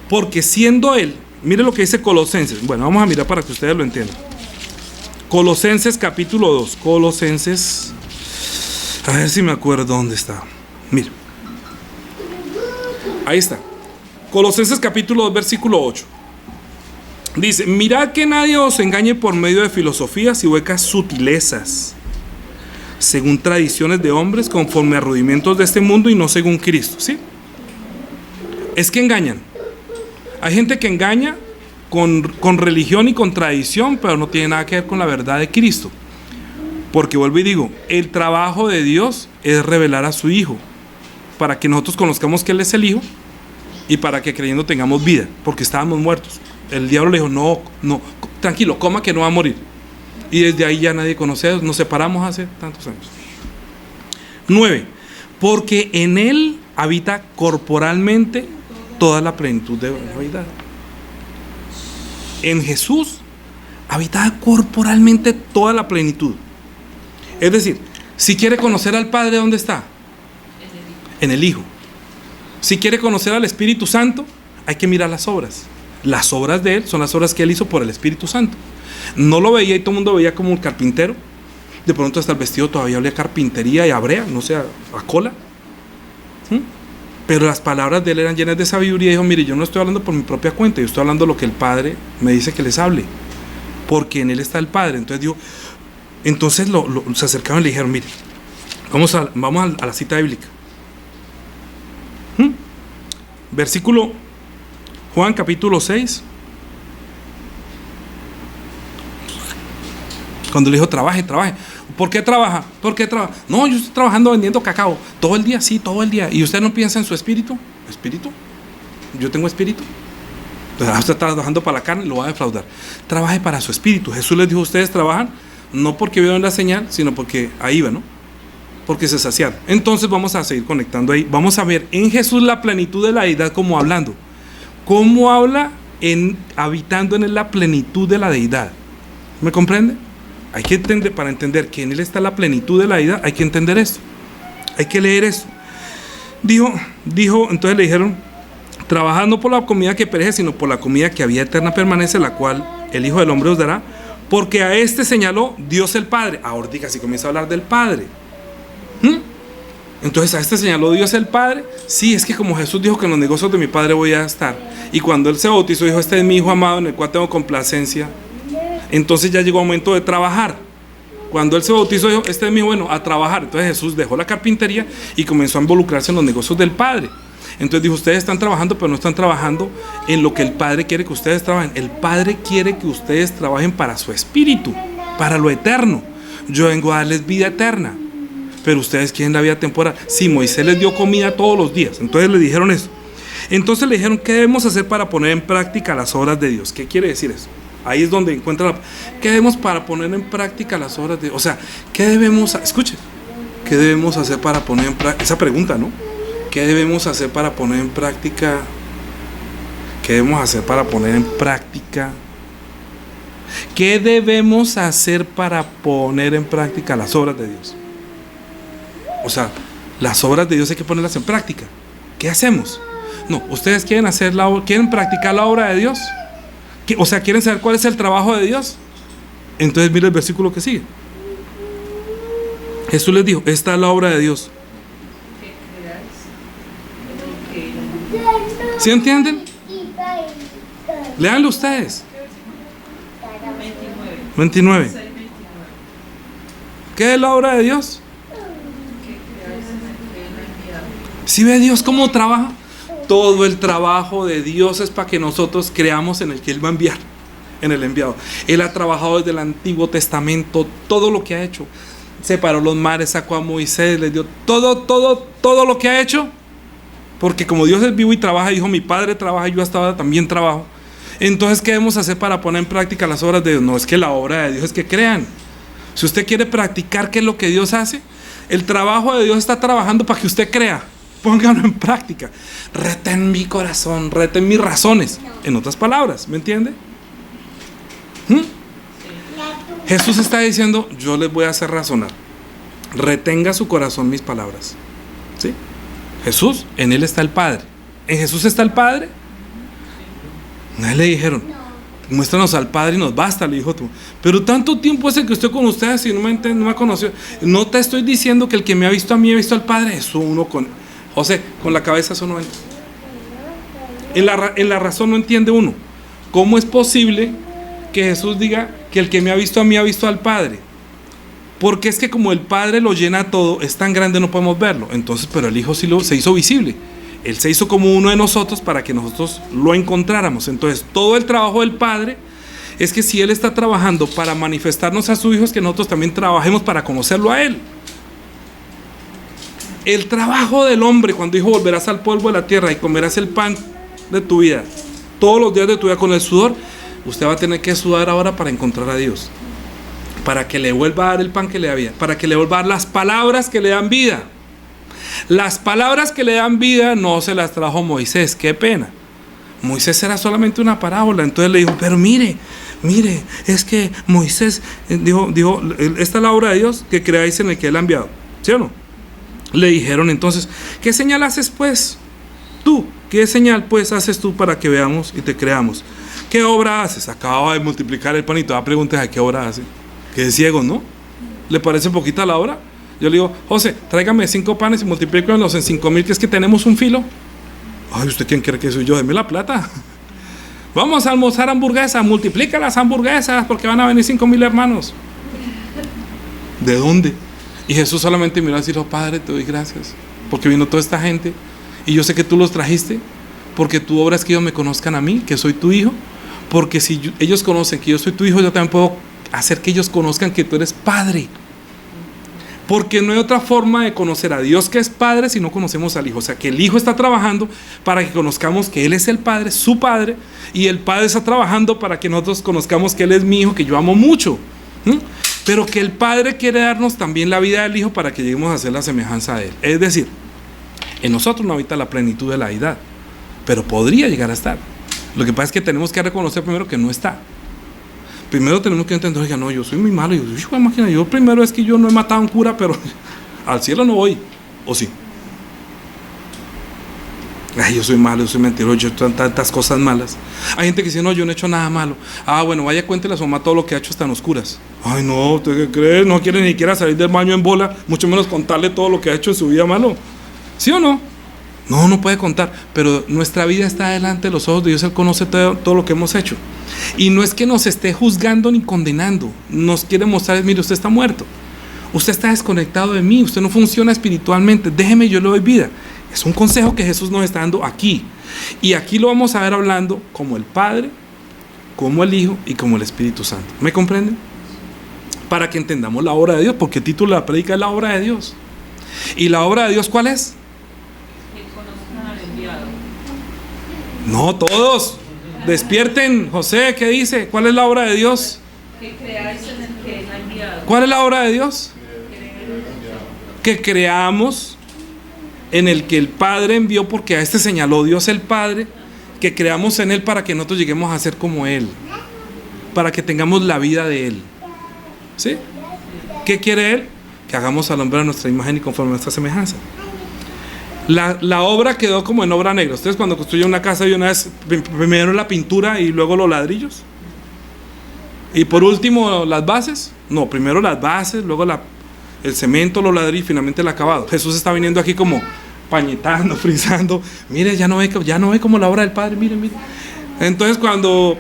Speaker 1: Porque siendo Él, mire lo que dice Colosenses. Bueno, vamos a mirar para que ustedes lo entiendan. Colosenses capítulo 2. Colosenses, a ver si me acuerdo dónde está. Mire, ahí está. Colosenses capítulo 2, versículo 8. Dice, mirad que nadie os engañe por medio de filosofías y huecas sutilezas, según tradiciones de hombres, conforme a rudimentos de este mundo y no según Cristo, ¿sí? Es que engañan. Hay gente que engaña con religión y con tradición, pero no tiene nada que ver con la verdad de Cristo. Porque vuelvo y digo, el trabajo de Dios es revelar a su Hijo, para que nosotros conozcamos que Él es el Hijo y para que creyendo tengamos vida, porque estábamos muertos. El diablo le dijo, no, tranquilo, coma que no va a morir. Y desde ahí ya nadie conoce a Dios. Nos separamos hace tantos años. 9. Porque en Él habita corporalmente toda la plenitud de la deidad. En Jesús habita corporalmente toda la plenitud. Es decir, si quiere conocer al Padre, ¿dónde está? En el Hijo. Si quiere conocer al Espíritu Santo, hay que mirar las obras. Las obras de Él son las obras que Él hizo por el Espíritu Santo. No lo veía y todo el mundo veía como un carpintero. De pronto hasta el vestido todavía olía a carpintería y a brea, no sé, a cola. Pero las palabras de Él eran llenas de sabiduría. Y dijo, mire, yo no estoy hablando por mi propia cuenta, yo estoy hablando lo que el Padre me dice que les hable, porque en Él está el Padre. Entonces dijo, se acercaron y le dijeron, mire, vamos a la cita bíblica. Versículo Juan capítulo 6. Cuando le dijo, trabaje. ¿Por qué trabaja? No, yo estoy trabajando vendiendo cacao. Todo el día, sí, todo el día. ¿Y usted no piensa en su espíritu? ¿Espíritu? Yo tengo espíritu. Entonces, usted está trabajando para la carne, lo va a defraudar. Trabaje para su espíritu. Jesús les dijo, ustedes trabajan no porque vieron la señal, sino porque ahí va, ¿no? Porque se saciaron. Entonces vamos a seguir conectando ahí. Vamos a ver en Jesús la plenitud de la deidad como hablando. ¿Cómo habla habitando en Él la plenitud de la deidad? ¿Me comprende? Hay que entender, para entender que en Él está la plenitud de la deidad, hay que entender esto. Hay que leer esto. Dijo, entonces le dijeron, trabajad no por la comida que perece, sino por la comida que a vida eterna permanece, la cual el Hijo del Hombre os dará, porque a este señaló Dios el Padre. Ahora diga, si comienza a hablar del Padre. Entonces a este señaló Dios el Padre. Sí, es que como Jesús dijo que en los negocios de mi Padre voy a estar, y cuando Él se bautizó dijo, este es mi Hijo amado en el cual tengo complacencia. Entonces ya llegó el momento de trabajar. Cuando Él se bautizó dijo, este es mi Hijo, bueno, a trabajar. Entonces Jesús dejó la carpintería y comenzó a involucrarse en los negocios del Padre. Entonces dijo, ustedes están trabajando, pero no están trabajando en lo que el Padre quiere que ustedes trabajen. El Padre quiere que ustedes trabajen para su espíritu, para lo eterno. Yo vengo a darles vida eterna, pero ustedes quieren la vida temporal. Sí, Moisés les dio comida todos los días. Entonces le dijeron eso. Entonces le dijeron, ¿qué debemos hacer para poner en práctica las obras de Dios? ¿Qué quiere decir eso? Ahí es donde encuentra ¿qué debemos para poner en práctica las obras de Dios? O sea, ¿qué debemos, escuche, qué debemos hacer para poner en práctica? Esa pregunta, ¿no? ¿Qué debemos hacer para poner en práctica? ¿Qué debemos hacer para poner en práctica? ¿Qué debemos hacer para poner en práctica las obras de Dios? O sea, las obras de Dios hay que ponerlas en práctica. ¿Qué hacemos? No, ustedes quieren practicar la obra de Dios. O sea, ¿quieren saber cuál es el trabajo de Dios? Entonces mire el versículo que sigue. Jesús les dijo, esta es la obra de Dios, ¿Sí entienden? Léanlo ustedes. 29. ¿Qué es la obra de Dios? ¿Sí ve Dios cómo trabaja? Todo el trabajo de Dios es para que nosotros creamos en el que Él va a enviar, en el enviado. Él ha trabajado desde el Antiguo Testamento, todo lo que ha hecho. Separó los mares, sacó a Moisés, les dio todo lo que ha hecho. Porque como Dios es vivo y trabaja, dijo, mi Padre trabaja y yo hasta ahora también trabajo. Entonces, ¿qué debemos hacer para poner en práctica las obras de Dios? No es que la obra de Dios es que crean. Si usted quiere practicar qué es lo que Dios hace, el trabajo de Dios está trabajando para que usted crea. Póngalo en práctica. Reten mi corazón, reten mis razones. En otras palabras, ¿me entiende? Jesús está diciendo, yo les voy a hacer razonar. Retenga su corazón mis palabras. ¿Sí? Jesús, en Él está el Padre. ¿En Jesús está el Padre? A Él le dijeron, muéstranos al Padre y nos basta, le dijo tú. Pero tanto tiempo hace que estoy con ustedes y no me ha conocido. No te estoy diciendo que el que me ha visto a mí ha visto al Padre. Eso uno con... José, con la cabeza eso no entra. En la razón no entiende uno. ¿Cómo es posible que Jesús diga que el que me ha visto a mí ha visto al Padre? Porque es que como el Padre lo llena todo, es tan grande no podemos verlo. Entonces, pero el Hijo sí se hizo visible. Él se hizo como uno de nosotros para que nosotros lo encontráramos. Entonces, todo el trabajo del Padre es que si Él está trabajando para manifestarnos a su Hijo, es que nosotros también trabajemos para conocerlo a Él. El trabajo del hombre, cuando dijo, volverás al polvo de la tierra y comerás el pan de tu vida, todos los días de tu vida con el sudor, usted va a tener que sudar ahora para encontrar a Dios. Para que le vuelva a dar el pan que le da vida, para que le vuelva a dar las palabras que le dan vida. Las palabras que le dan vida no se las trajo Moisés, qué pena. Moisés era solamente una parábola, entonces le dijo, pero mire, es que Moisés dijo, esta es la obra de Dios que creáis en el que Él ha enviado, ¿sí o no? Le dijeron entonces, ¿qué señal haces pues tú? ¿Qué señal pues haces tú para que veamos y te creamos? ¿Qué obra haces? Acababa de multiplicar el pan y te va a preguntar, ¿qué obra hace? Que es ciego, ¿no? ¿Le parece poquita la obra? Yo le digo, José, tráigame 5 panes y multiplíquenlos en 5,000, que es que tenemos un filo. Ay, ¿usted quién cree que soy yo? Deme la plata. Vamos a almorzar hamburguesas, multiplica las hamburguesas porque van a venir 5,000 hermanos. ¿De dónde? Y Jesús solamente miró así, Padre, te doy gracias porque vino toda esta gente y yo sé que tú los trajiste porque tu obra es que ellos me conozcan a mí, que soy tu hijo, porque si ellos conocen que yo soy tu hijo, yo también puedo hacer que ellos conozcan que tú eres Padre. Porque no hay otra forma de conocer a Dios que es Padre si no conocemos al Hijo. O sea que el Hijo está trabajando para que conozcamos que Él es el Padre, su Padre, y el Padre está trabajando para que nosotros conozcamos que Él es mi Hijo, que yo amo mucho. Pero que el Padre quiere darnos también la vida del Hijo para que lleguemos a ser la semejanza de Él. Es decir, en nosotros no habita la plenitud de la deidad, pero podría llegar a estar. Lo que pasa es que tenemos que reconocer primero que no está. Primero tenemos que entender, oiga, no, yo soy muy malo. Yo primero es que yo no he matado a un cura, pero al cielo no voy. ¿O sí? Ay, yo soy malo, yo soy mentiroso, yo he hecho tantas cosas malas. Hay gente que dice, no, yo no he hecho nada malo. Ah, bueno, vaya, cuéntele a su mamá todo lo que ha hecho hasta en los curas. Ay, no, ¿usted qué cree? No quiere ni siquiera salir del baño en bola, mucho menos contarle todo lo que ha hecho en su vida malo. ¿Sí o no? No, no puede contar, pero nuestra vida está delante de los ojos de Dios. Él conoce todo lo que hemos hecho. Y no es que nos esté juzgando ni condenando. Nos quiere mostrar, mire, usted está muerto. Usted está desconectado de mí. Usted no funciona espiritualmente. Déjeme, yo le doy vida. Es un consejo que Jesús nos está dando aquí. Y aquí lo vamos a ver hablando como el Padre, como el Hijo y como el Espíritu Santo. ¿Me comprenden? Para que entendamos la obra de Dios, porque el título de la prédica es la obra de Dios. ¿Y la obra de Dios cuál es?
Speaker 2: Que conozcan al enviado.
Speaker 1: No, todos. Despierten, José, ¿qué dice? ¿Cuál es la obra de Dios?
Speaker 2: Que creáis en el que Él ha enviado.
Speaker 1: ¿Cuál es la obra de Dios? Que creamos en el que el Padre envió, porque a este señaló Dios el Padre, que creamos en Él para que nosotros lleguemos a ser como Él, para que tengamos la vida de Él. ¿Sí? ¿Qué quiere Él? Que hagamos al hombre a nuestra imagen y conforme a nuestra semejanza. La obra quedó como en obra negra. Ustedes cuando construyen una casa, y una vez primero la pintura y luego los ladrillos, y por último las bases. No, primero las bases, luego el cemento, los ladrillos y finalmente el acabado. Jesús está viniendo aquí como pañetando, frizando. Mire, ya no ve como la obra del Padre, mire. Entonces cuando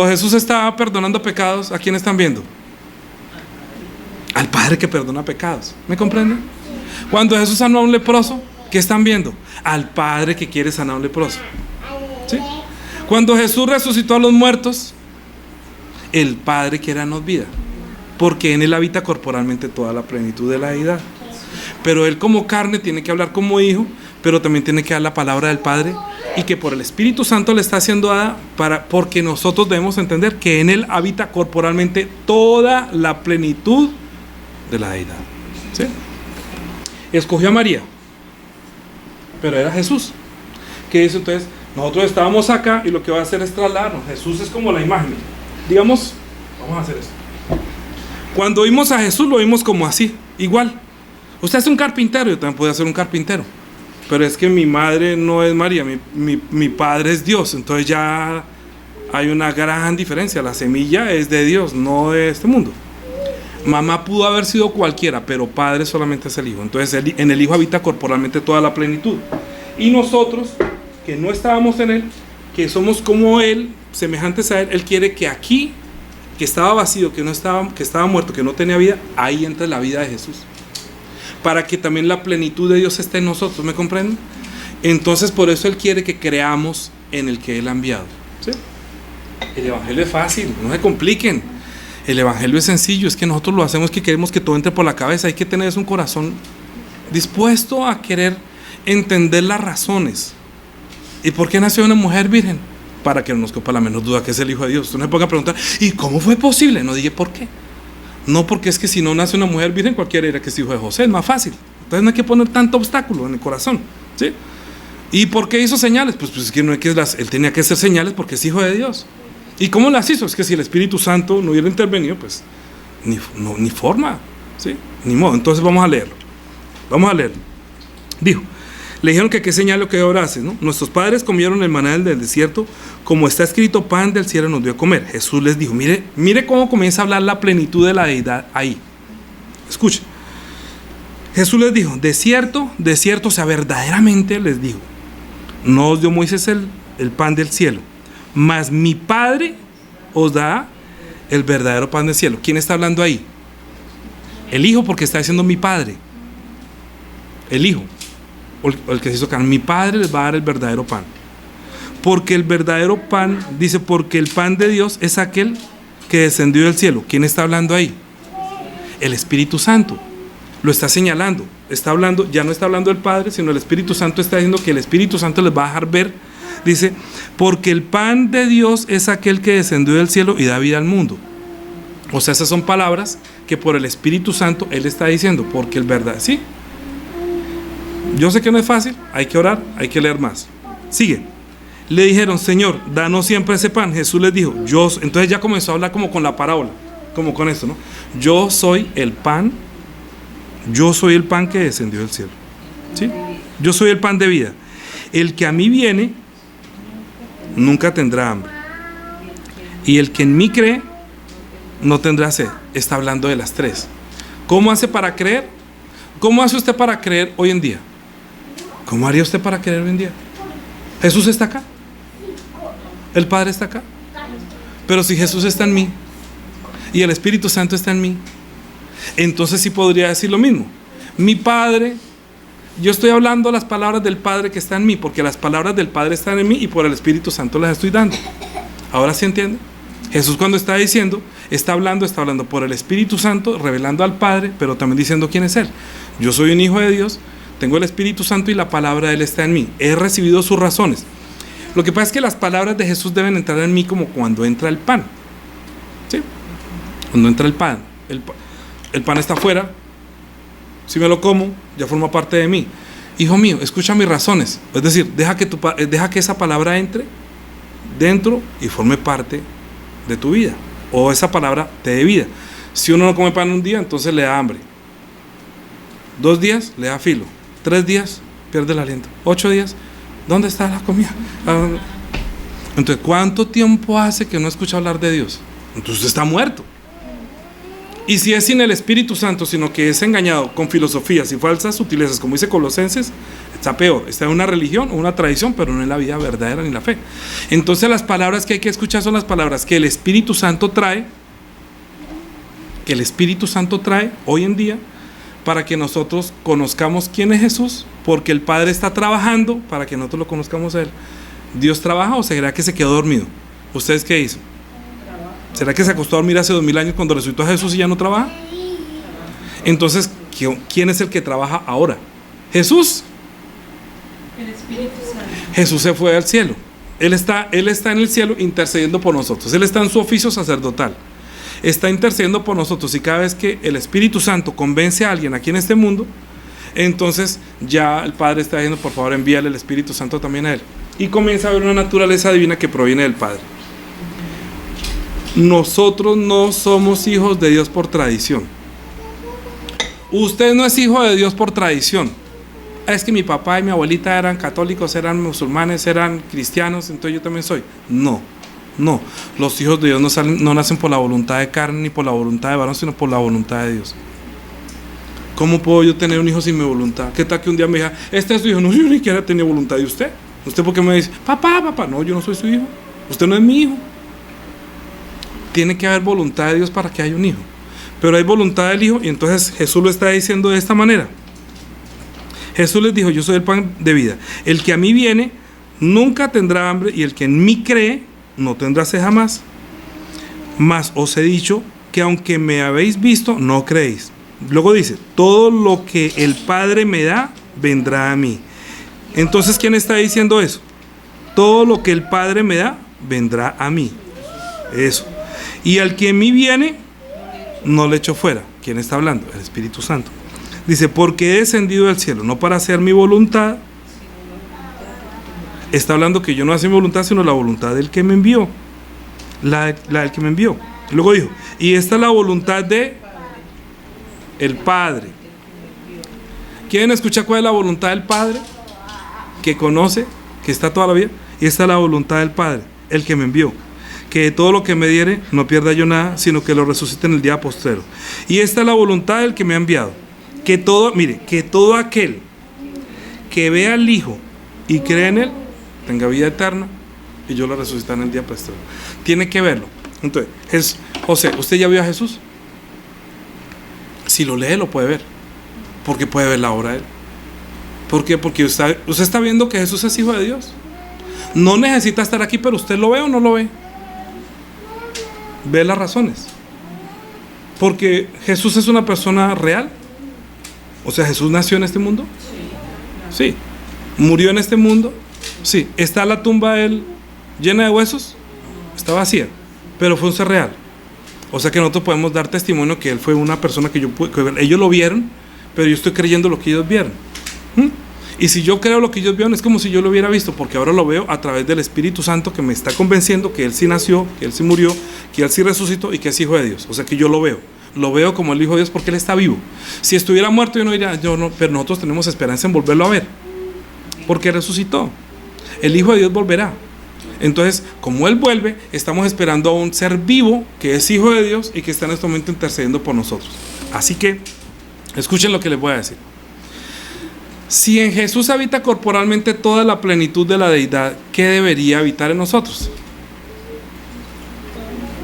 Speaker 1: Jesús estaba perdonando pecados, ¿a quién están viendo? Al Padre que perdona pecados. ¿Me comprenden? Cuando Jesús sanó a un leproso, ¿qué están viendo? Al Padre que quiere sanar a un leproso. ¿Sí? Cuando Jesús resucitó a los muertos, el Padre quiere darnos vida, porque en Él habita corporalmente toda la plenitud de la deidad. Pero Él como carne tiene que hablar como hijo, pero también tiene que dar la palabra del Padre, y que por el Espíritu Santo le está siendo dada porque nosotros debemos entender que en Él habita corporalmente toda la plenitud de la deidad. ¿Sí? Escogió a María, pero era Jesús. ¿Qué dice entonces? Nosotros estábamos acá y lo que va a hacer es trasladarnos. Jesús es como la imagen. Digamos, vamos a hacer esto. Cuando vimos a Jesús lo vimos como así, igual. Usted es un carpintero, yo también podría ser un carpintero. Pero es que mi madre no es María, mi padre es Dios. Entonces ya hay una gran diferencia. La semilla es de Dios, no de este mundo. Mamá pudo haber sido cualquiera, pero padre solamente es el hijo. Entonces en el hijo habita corporalmente toda la plenitud. Y nosotros, que no estábamos en él, que somos como él, semejantes a él, él quiere que aquí, que estaba vacío, que estaba muerto, que no tenía vida, ahí entra la vida de Jesús, para que también la plenitud de Dios esté en nosotros. ¿Me comprenden? Entonces por eso Él quiere que creamos en el que Él ha enviado. ¿Sí? El evangelio es fácil, no se compliquen. El evangelio es sencillo, es que nosotros lo hacemos que queremos que todo entre por la cabeza. Hay que tener un corazón dispuesto a querer entender las razones. ¿Y por qué nació una mujer virgen? Para que no nos quepa la menor duda que es el Hijo de Dios. Usted no se ponga a preguntar, ¿y cómo fue posible? No diga por qué. No, porque es que si no nace una mujer virgen, cualquiera dirá que es hijo de José, es más fácil. Entonces no hay que poner tanto obstáculo en el corazón, ¿sí? ¿Y por qué hizo señales? Pues es que no hay que él tenía que hacer señales porque es hijo de Dios. ¿Y cómo las hizo? Es que si el Espíritu Santo no hubiera intervenido, pues ni forma, ¿sí? Ni modo. Entonces vamos a leerlo. Dijo, le dijeron que qué señal o qué obra hace, ¿no? Nuestros padres comieron el maná del desierto, como está escrito, pan del cielo nos dio a comer. Jesús les dijo, mire cómo comienza a hablar la plenitud de la deidad ahí. Escuche. Jesús les dijo, de cierto, o sea, verdaderamente les dijo, no os dio Moisés el pan del cielo, mas mi Padre os da el verdadero pan del cielo. ¿Quién está hablando ahí? El Hijo, porque está diciendo mi Padre. El Hijo, o el que se hizo carne. Mi Padre les va a dar el verdadero pan. Porque el verdadero pan, dice, porque el pan de Dios es aquel que descendió del cielo. ¿Quién está hablando ahí? El Espíritu Santo. Lo está señalando. Está hablando, ya no está hablando el Padre, sino el Espíritu Santo está diciendo que el Espíritu Santo les va a dejar ver. Dice, porque el pan de Dios es aquel que descendió del cielo y da vida al mundo. O sea, esas son palabras que por el Espíritu Santo Él está diciendo, porque el verdad, ¿sí? Yo sé que no es fácil, hay que orar, hay que leer más. Sigue. Le dijeron, Señor, danos siempre ese pan. Jesús les dijo, entonces ya comenzó a hablar como con la parábola, como con esto, ¿no? Yo soy el pan que descendió del cielo, ¿sí? Yo soy el pan de vida. El que a mí viene nunca tendrá hambre, y el que en mí cree no tendrá sed. Está hablando de las tres. ¿Cómo hace para creer? ¿Cómo hace usted para creer hoy en día? ¿Cómo haría usted para creer hoy en día? Jesús está acá, el Padre está acá, pero si Jesús está en mí y el Espíritu Santo está en mí, entonces sí podría decir lo mismo. Mi Padre, yo estoy hablando las palabras del Padre que está en mí, porque las palabras del Padre están en mí y por el Espíritu Santo las estoy dando. ¿Ahora sí entiende? Jesús cuando está diciendo, está hablando por el Espíritu Santo, revelando al Padre, pero también diciendo quién es Él. Yo soy un hijo de Dios, tengo el Espíritu Santo y la palabra de Él está en mí. He recibido sus razones. Lo que pasa es que las palabras de Jesús deben entrar en mí como cuando entra el pan, ¿sí? Cuando entra el pan, el pan está afuera. Si me lo como, ya forma parte de mí. Hijo mío, escucha mis razones. Es decir, deja que esa palabra entre dentro y forme parte de tu vida. O esa palabra te dé vida. Si uno no come pan un día, entonces le da hambre. 2 días, le da filo. 3 días, pierde el aliento. 8 días, ¿dónde está la comida? Entonces, ¿cuánto tiempo hace que no escucha hablar de Dios? Entonces usted está muerto. Y si es sin el Espíritu Santo, sino que es engañado con filosofías y falsas sutilezas, como dice Colosenses, está peor. Está en una religión o una tradición, pero no en la vida verdadera ni la fe. Entonces las palabras que hay que escuchar son las palabras que el Espíritu Santo trae, hoy en día, para que nosotros conozcamos quién es Jesús, porque el Padre está trabajando para que nosotros lo conozcamos a Él. ¿Dios trabaja o será que se quedó dormido? ¿Ustedes qué dicen? ¿Será que se acostó a dormir hace 2000 años cuando resucitó a Jesús y ya no trabaja? Entonces, ¿quién es el que trabaja ahora? Jesús.
Speaker 2: El Espíritu Santo.
Speaker 1: Jesús se fue al cielo. Él está en el cielo intercediendo por nosotros. Él está en su oficio sacerdotal. Está intercediendo por nosotros, y cada vez que el Espíritu Santo convence a alguien aquí en este mundo, entonces ya el Padre está diciendo, por favor, envíale el Espíritu Santo también a él. Y comienza a haber una naturaleza divina que proviene del Padre. Nosotros no somos hijos de Dios por tradición. Usted no es hijo de Dios por tradición. Es que mi papá y mi abuelita eran católicos, eran musulmanes, eran cristianos, entonces yo también soy. No, los hijos de Dios no nacen por la voluntad de carne ni por la voluntad de varón, sino por la voluntad de Dios. ¿Cómo puedo yo tener un hijo sin mi voluntad? ¿Qué tal que un día me diga, este es tu hijo? No, yo ni siquiera tenía voluntad de usted. ¿Usted por qué me dice, papá? No, yo no soy su hijo. Usted no es mi hijo. Tiene que haber voluntad de Dios para que haya un hijo. Pero hay voluntad del hijo, y entonces Jesús lo está diciendo de esta manera. Jesús les dijo, yo soy el pan de vida. El que a mí viene nunca tendrá hambre, y el que en mí cree no tendrá sed jamás. Mas os he dicho que aunque me habéis visto, no creéis. Luego dice, todo lo que el Padre me da, vendrá a mí. Entonces, ¿quién está diciendo eso? Todo lo que el Padre me da, vendrá a mí. Eso. Y al que en mí viene, no le echo fuera. ¿Quién está hablando? El Espíritu Santo. Dice, porque he descendido del cielo, no para hacer mi voluntad. Está hablando que yo no hago mi voluntad, sino la voluntad del que me envió. La del que me envió. Luego dijo, y esta es la voluntad de el Padre. ¿Quieren escuchar cuál es la voluntad del Padre? Que conoce, que está toda la vida. Y esta es la voluntad del Padre, el que me envió. Que de todo lo que me diere, no pierda yo nada, sino que lo resucite en el día postrero. Y esta es la voluntad del que me ha enviado. Que todo aquel que vea al Hijo y cree en Él, tenga vida eterna, y yo lo resucitaré en el día postrero. Tiene que verlo. Entonces, José, ¿usted ya vio a Jesús? Si lo lee, lo puede ver. Porque puede ver la obra de Él. ¿Por qué? Porque usted está viendo que Jesús es Hijo de Dios. No necesita estar aquí, pero ¿usted lo ve o no lo ve? Ve las razones. Porque Jesús es una persona real. O sea, Jesús nació en este mundo. Sí. Murió en este mundo. Sí. ¿Está la tumba de Él llena de huesos? Está vacía. Pero fue un ser real. O sea que nosotros podemos dar testimonio que Él fue una persona que ellos lo vieron, pero yo estoy creyendo lo que ellos vieron. Y si yo creo lo que ellos vieron, es como si yo lo hubiera visto, porque ahora lo veo a través del Espíritu Santo, que me está convenciendo que Él sí nació, que Él sí murió, que Él sí resucitó y que es Hijo de Dios. O sea que yo lo veo como el Hijo de Dios, porque Él está vivo. Si estuviera muerto, yo no diría, pero nosotros tenemos esperanza en volverlo a ver, porque resucitó. El Hijo de Dios volverá. Entonces, como Él vuelve, estamos esperando a un ser vivo que es Hijo de Dios y que está en este momento intercediendo por nosotros. Así que, escuchen lo que les voy a decir. Si en Jesús habita corporalmente toda la plenitud de la deidad, ¿qué debería habitar en nosotros?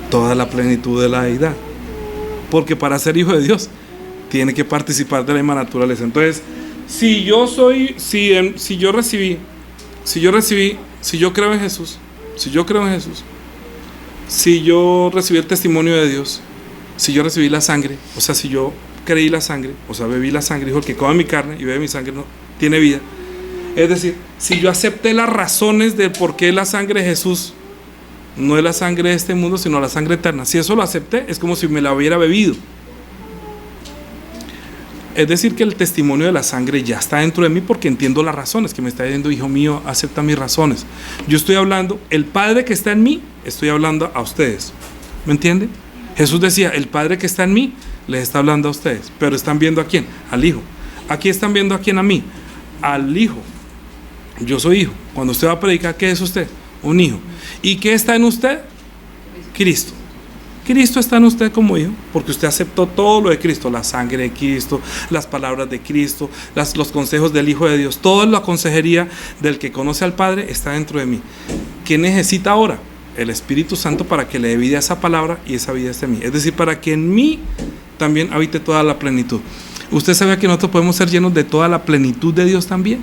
Speaker 1: Toda la plenitud de la deidad. Porque para ser hijo de Dios, tiene que participar de la misma naturaleza. Entonces, si yo creo en Jesús, si yo recibí el testimonio de Dios, si yo recibí la sangre, o sea, si yo creí la sangre, o sea, bebí la sangre, dijo, el que coma mi carne y bebe mi sangre no tiene vida. Es decir, si yo acepté las razones de por qué la sangre de Jesús no es la sangre de este mundo, sino la sangre eterna, si eso lo acepté, es como si me la hubiera bebido. Es decir, que el testimonio de la sangre ya está dentro de mí, porque entiendo las razones, que me está diciendo, hijo mío, acepta mis razones. Yo estoy hablando, el Padre que está en mí, estoy hablando a ustedes. ¿Me entiende? Jesús decía, el Padre que está en mí, les está hablando a ustedes. Pero ¿están viendo a quién? Al Hijo. Aquí están viendo a quién, a mí. Al Hijo. Yo soy hijo. Cuando usted va a predicar, ¿qué es usted? Un hijo. ¿Y qué está en usted? Cristo. Cristo está en usted como hijo, porque usted aceptó todo lo de Cristo, la sangre de Cristo, las palabras de Cristo, los consejos del Hijo de Dios, toda la consejería del que conoce al Padre está dentro de mí. ¿Qué necesita ahora? El Espíritu Santo para que le dé vida a esa palabra y esa vida esté en mí. Es decir, para que en mí también habite toda la plenitud. ¿Usted sabía que nosotros podemos ser llenos de toda la plenitud de Dios también?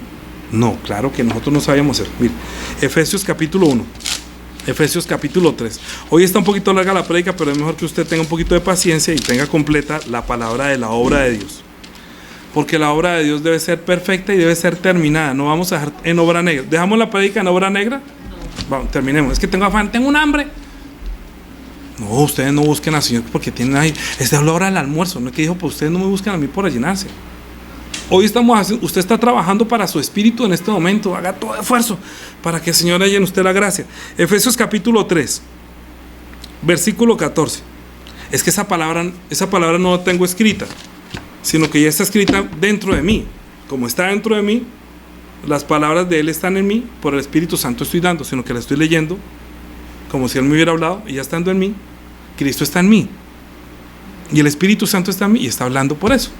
Speaker 1: No, claro que nosotros no sabíamos ser. Mire, Efesios capítulo 1, Efesios capítulo 3. Hoy está un poquito larga la prédica, pero es mejor que usted tenga un poquito de paciencia y tenga completa la palabra de la obra de Dios. Porque la obra de Dios debe ser perfecta y debe ser terminada. No vamos a dejar en obra negra. ¿Dejamos la prédica en obra negra? Vamos, terminemos. Es que tengo afán, tengo un hambre. No, ustedes no busquen al Señor porque tienen ahí. Es la hora del almuerzo. No es que dijo, pues ustedes no me buscan a mí por llenarse. Hoy estamos haciendo, usted está trabajando para su espíritu en este momento. Haga todo esfuerzo para que el Señor haya en usted la gracia. Efesios capítulo 3, versículo 14. Es que esa palabra no la tengo escrita, sino que ya está escrita dentro de mí. Como está dentro de mí, las palabras de Él están en mí, por el Espíritu Santo estoy dando, sino que la estoy leyendo como si Él me hubiera hablado, y ya estando en mí, Cristo está en mí. Y el Espíritu Santo está en mí y está hablando por eso.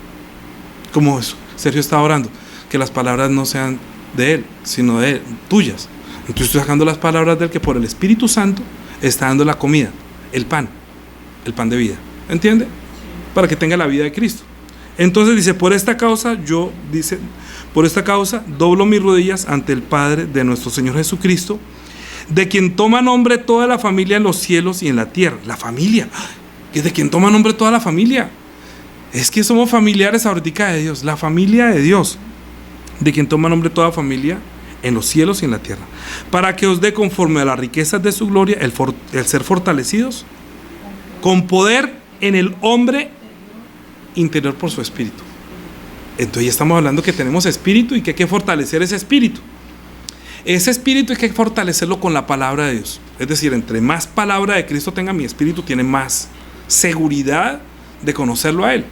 Speaker 1: Como eso, Sergio estaba orando, que las palabras no sean de Él, sino de él, tuyas. Entonces estoy sacando las palabras de Él, que por el Espíritu Santo está dando la comida, el pan de vida. ¿Entiende? Para que tenga la vida de Cristo. Entonces dice, por esta causa doblo mis rodillas ante el Padre de nuestro Señor Jesucristo, de quien toma nombre toda la familia en los cielos y en la tierra. La familia, que de quien toma nombre toda la familia. Es que somos familiares ahorita de Dios, la familia de Dios, de quien toma nombre toda familia en los cielos y en la tierra, para que os dé conforme a las riquezas de su gloria el ser fortalecidos con poder en el hombre interior por su espíritu. Entonces ya estamos hablando que tenemos espíritu y que hay que fortalecer ese espíritu. Ese espíritu hay que fortalecerlo con la palabra de Dios. Es decir, entre más palabra de Cristo tenga mi espíritu, tiene más seguridad de conocerlo a Él.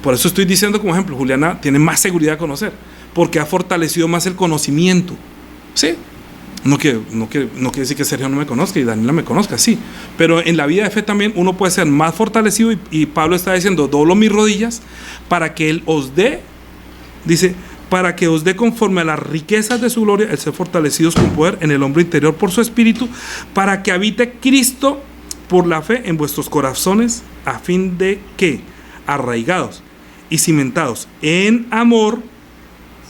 Speaker 1: Por eso estoy diciendo como ejemplo, Juliana tiene más seguridad de conocer, porque ha fortalecido más el conocimiento. ¿Sí? No quiere decir que Sergio no me conozca y Daniela me conozca, sí. Pero en la vida de fe también uno puede ser más fortalecido, y Pablo está diciendo, doblo mis rodillas para que Él os dé, dice, para que os dé conforme a las riquezas de su gloria el ser fortalecidos con poder en el hombre interior por su espíritu, para que habite Cristo por la fe en vuestros corazones, a fin de que, arraigados y cimentados en amor.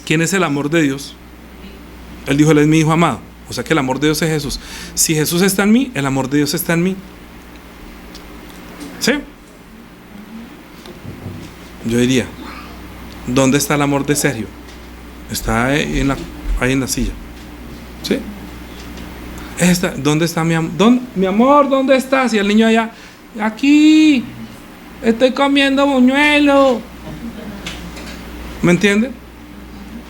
Speaker 1: ¿Quién es el amor de Dios? Él dijo, Él es mi Hijo amado. O sea que el amor de Dios es Jesús. Si Jesús está en mí, el amor de Dios está en mí. ¿Sí? Yo diría, ¿dónde está el amor de Sergio? Está ahí en la silla. ¿Sí? ¿Dónde está mi amor? Mi amor, ¿dónde estás? Y el niño allá, aquí, estoy comiendo buñuelo. ¿Me entienden?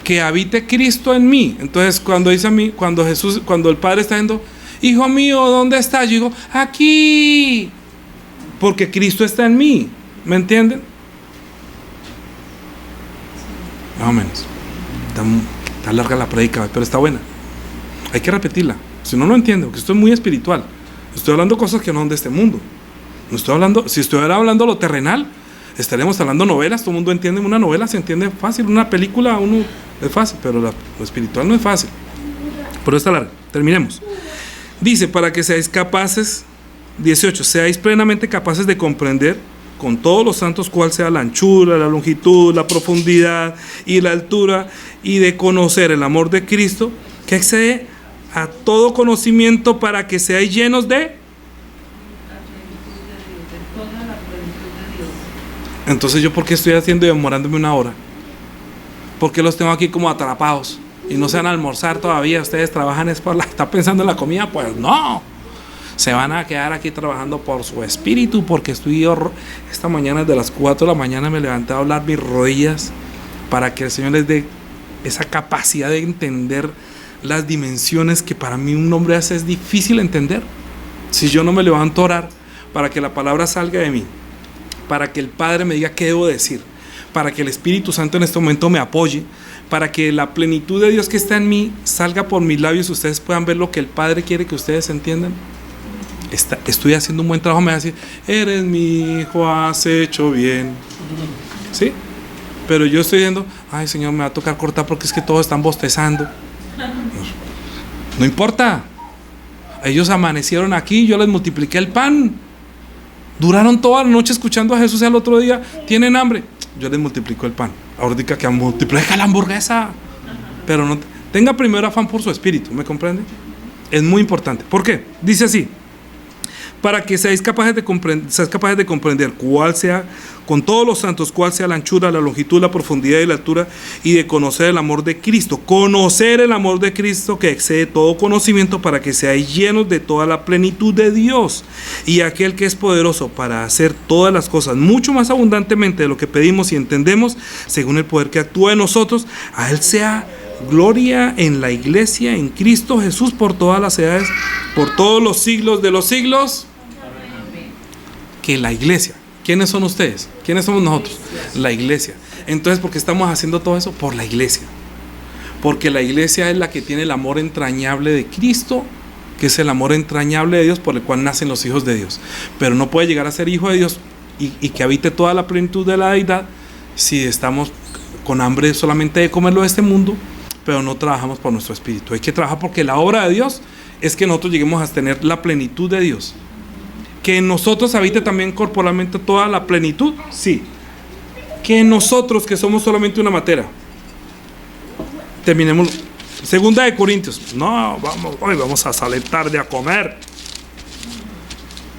Speaker 1: Que habite Cristo en mí. Entonces cuando dice a mí, cuando el Padre está diciendo, hijo mío, ¿dónde estás? Yo digo, aquí, porque Cristo está en mí. ¿Me entienden? Más o menos. Está larga la predica, pero está buena. Hay que repetirla. Si no, no entiendo, porque esto es muy espiritual. Estoy hablando cosas que no son de este mundo. No estoy hablando, si estuviera hablando lo terrenal, estaremos hablando novelas. Todo el mundo entiende una novela, se entiende fácil. Una película, es fácil, pero lo espiritual no es fácil. Pero está larga. Terminemos. Dice, para que seáis capaces, 18, seáis plenamente capaces de comprender con todos los santos cuál sea la anchura, la longitud, la profundidad y la altura, y de conocer el amor de Cristo, que excede a todo conocimiento, para que seáis llenos de. Entonces yo, ¿por qué estoy haciendo y demorándome una hora? ¿Por qué los tengo aquí como atrapados y no se van a almorzar todavía? ¿Ustedes trabajan está pensando en la comida? Pues no, se van a quedar aquí trabajando por su espíritu, porque estoy yo esta mañana desde las 4 de la mañana me levanté a doblar mis rodillas para que el Señor les dé esa capacidad de entender las dimensiones que para mí un hombre hace es difícil entender. Si yo no me levanto a orar para que la palabra salga de mí, para que el Padre me diga qué debo decir, para que el Espíritu Santo en este momento me apoye, para que la plenitud de Dios que está en mí salga por mis labios y ustedes puedan ver lo que el Padre quiere que ustedes entiendan, estoy haciendo un buen trabajo, me va a decir, eres mi hijo, has hecho bien. ¿Sí? Pero yo estoy diciendo, ay Señor, me va a tocar cortar porque es que todos están bostezando. No importa. Ellos amanecieron aquí, yo les multipliqué el pan. Duraron toda la noche escuchando a Jesús y al otro día, ¿tienen hambre? Yo les multiplico el pan. Ahorita que multiplica la hamburguesa. Pero no, tenga primero afán por su espíritu, ¿me comprende? Es muy importante. ¿Por qué? Dice así: para que seáis capaces de comprender cuál sea, con todos los santos, cuál sea la anchura, la longitud, la profundidad y la altura, y de conocer el amor de Cristo. Conocer el amor de Cristo que excede todo conocimiento, para que seáis llenos de toda la plenitud de Dios. Y aquel que es poderoso para hacer todas las cosas mucho más abundantemente de lo que pedimos y entendemos, según el poder que actúa en nosotros, a Él sea gloria en la iglesia, en Cristo Jesús, por todas las edades, por todos los siglos de los siglos. Que la iglesia, ¿quiénes son ustedes? ¿Quiénes somos nosotros? La iglesia. Entonces, ¿por qué estamos haciendo todo eso? Por la iglesia. Porque la iglesia es la que tiene el amor entrañable de Cristo, que es el amor entrañable de Dios por el cual nacen los hijos de Dios. Pero no puede llegar a ser hijo de Dios y que habite toda la plenitud de la deidad si estamos con hambre solamente de comerlo de este mundo, pero no trabajamos por nuestro espíritu. Hay que trabajar porque la obra de Dios es que nosotros lleguemos a tener la plenitud de Dios. Que en nosotros habite también corporalmente toda la plenitud, sí. Que en nosotros, que somos solamente una materia. Terminemos. Segunda de Corintios. No, hoy vamos a salir tarde a comer.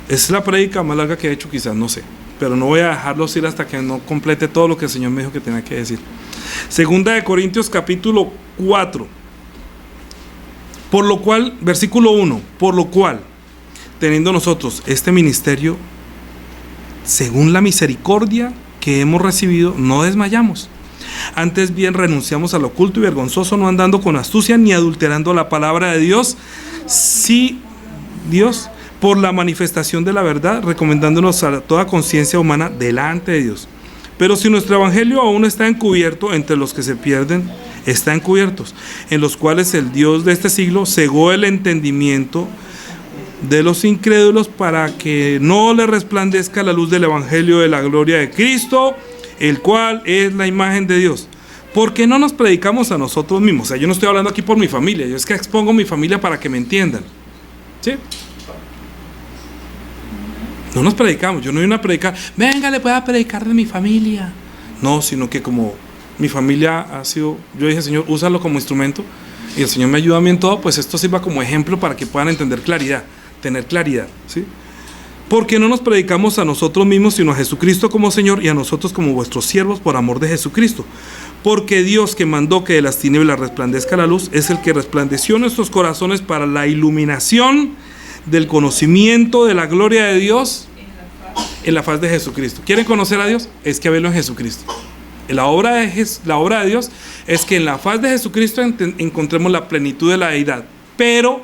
Speaker 1: Es la prédica más larga que he hecho, quizás, no sé. Pero no voy a dejarlos ir hasta que no complete todo lo que el Señor me dijo que tenía que decir. Segunda de Corintios capítulo 4. Por lo cual, versículo 1. Por lo cual, teniendo nosotros este ministerio, según la misericordia que hemos recibido, no desmayamos. Antes bien renunciamos al oculto y vergonzoso, no andando con astucia ni adulterando la palabra de Dios, sí, Dios, por la manifestación de la verdad, recomendándonos a toda conciencia humana delante de Dios. Pero si nuestro evangelio aún está encubierto, entre los que se pierden, está encubiertos, en los cuales el Dios de este siglo cegó el entendimiento de los incrédulos, para que no le resplandezca la luz del evangelio de la gloria de Cristo, el cual es la imagen de Dios. Porque no nos predicamos a nosotros mismos. O sea, yo no estoy hablando aquí por mi familia, yo es que expongo mi familia para que me entiendan. ¿Sí? No nos predicamos, yo no voy a una predicar, venga, le pueda predicar de mi familia. No, sino que como mi familia ha sido, yo dije, Señor, úsalo como instrumento, y el Señor me ayuda a mí en todo, pues esto sirva como ejemplo para que puedan entender claridad, tener claridad, ¿sí? Porque no nos predicamos a nosotros mismos, sino a Jesucristo como Señor, y a nosotros como vuestros siervos por amor de Jesucristo. Porque Dios, que mandó que de las tinieblas resplandezca la luz, es el que resplandeció nuestros corazones para la iluminación del conocimiento de la gloria de Dios en la faz de Jesucristo. ¿Quieren conocer a Dios? Es que verlo en Jesucristo. La obra de Dios es que en la faz de Jesucristo encontremos la plenitud de la deidad. Pero,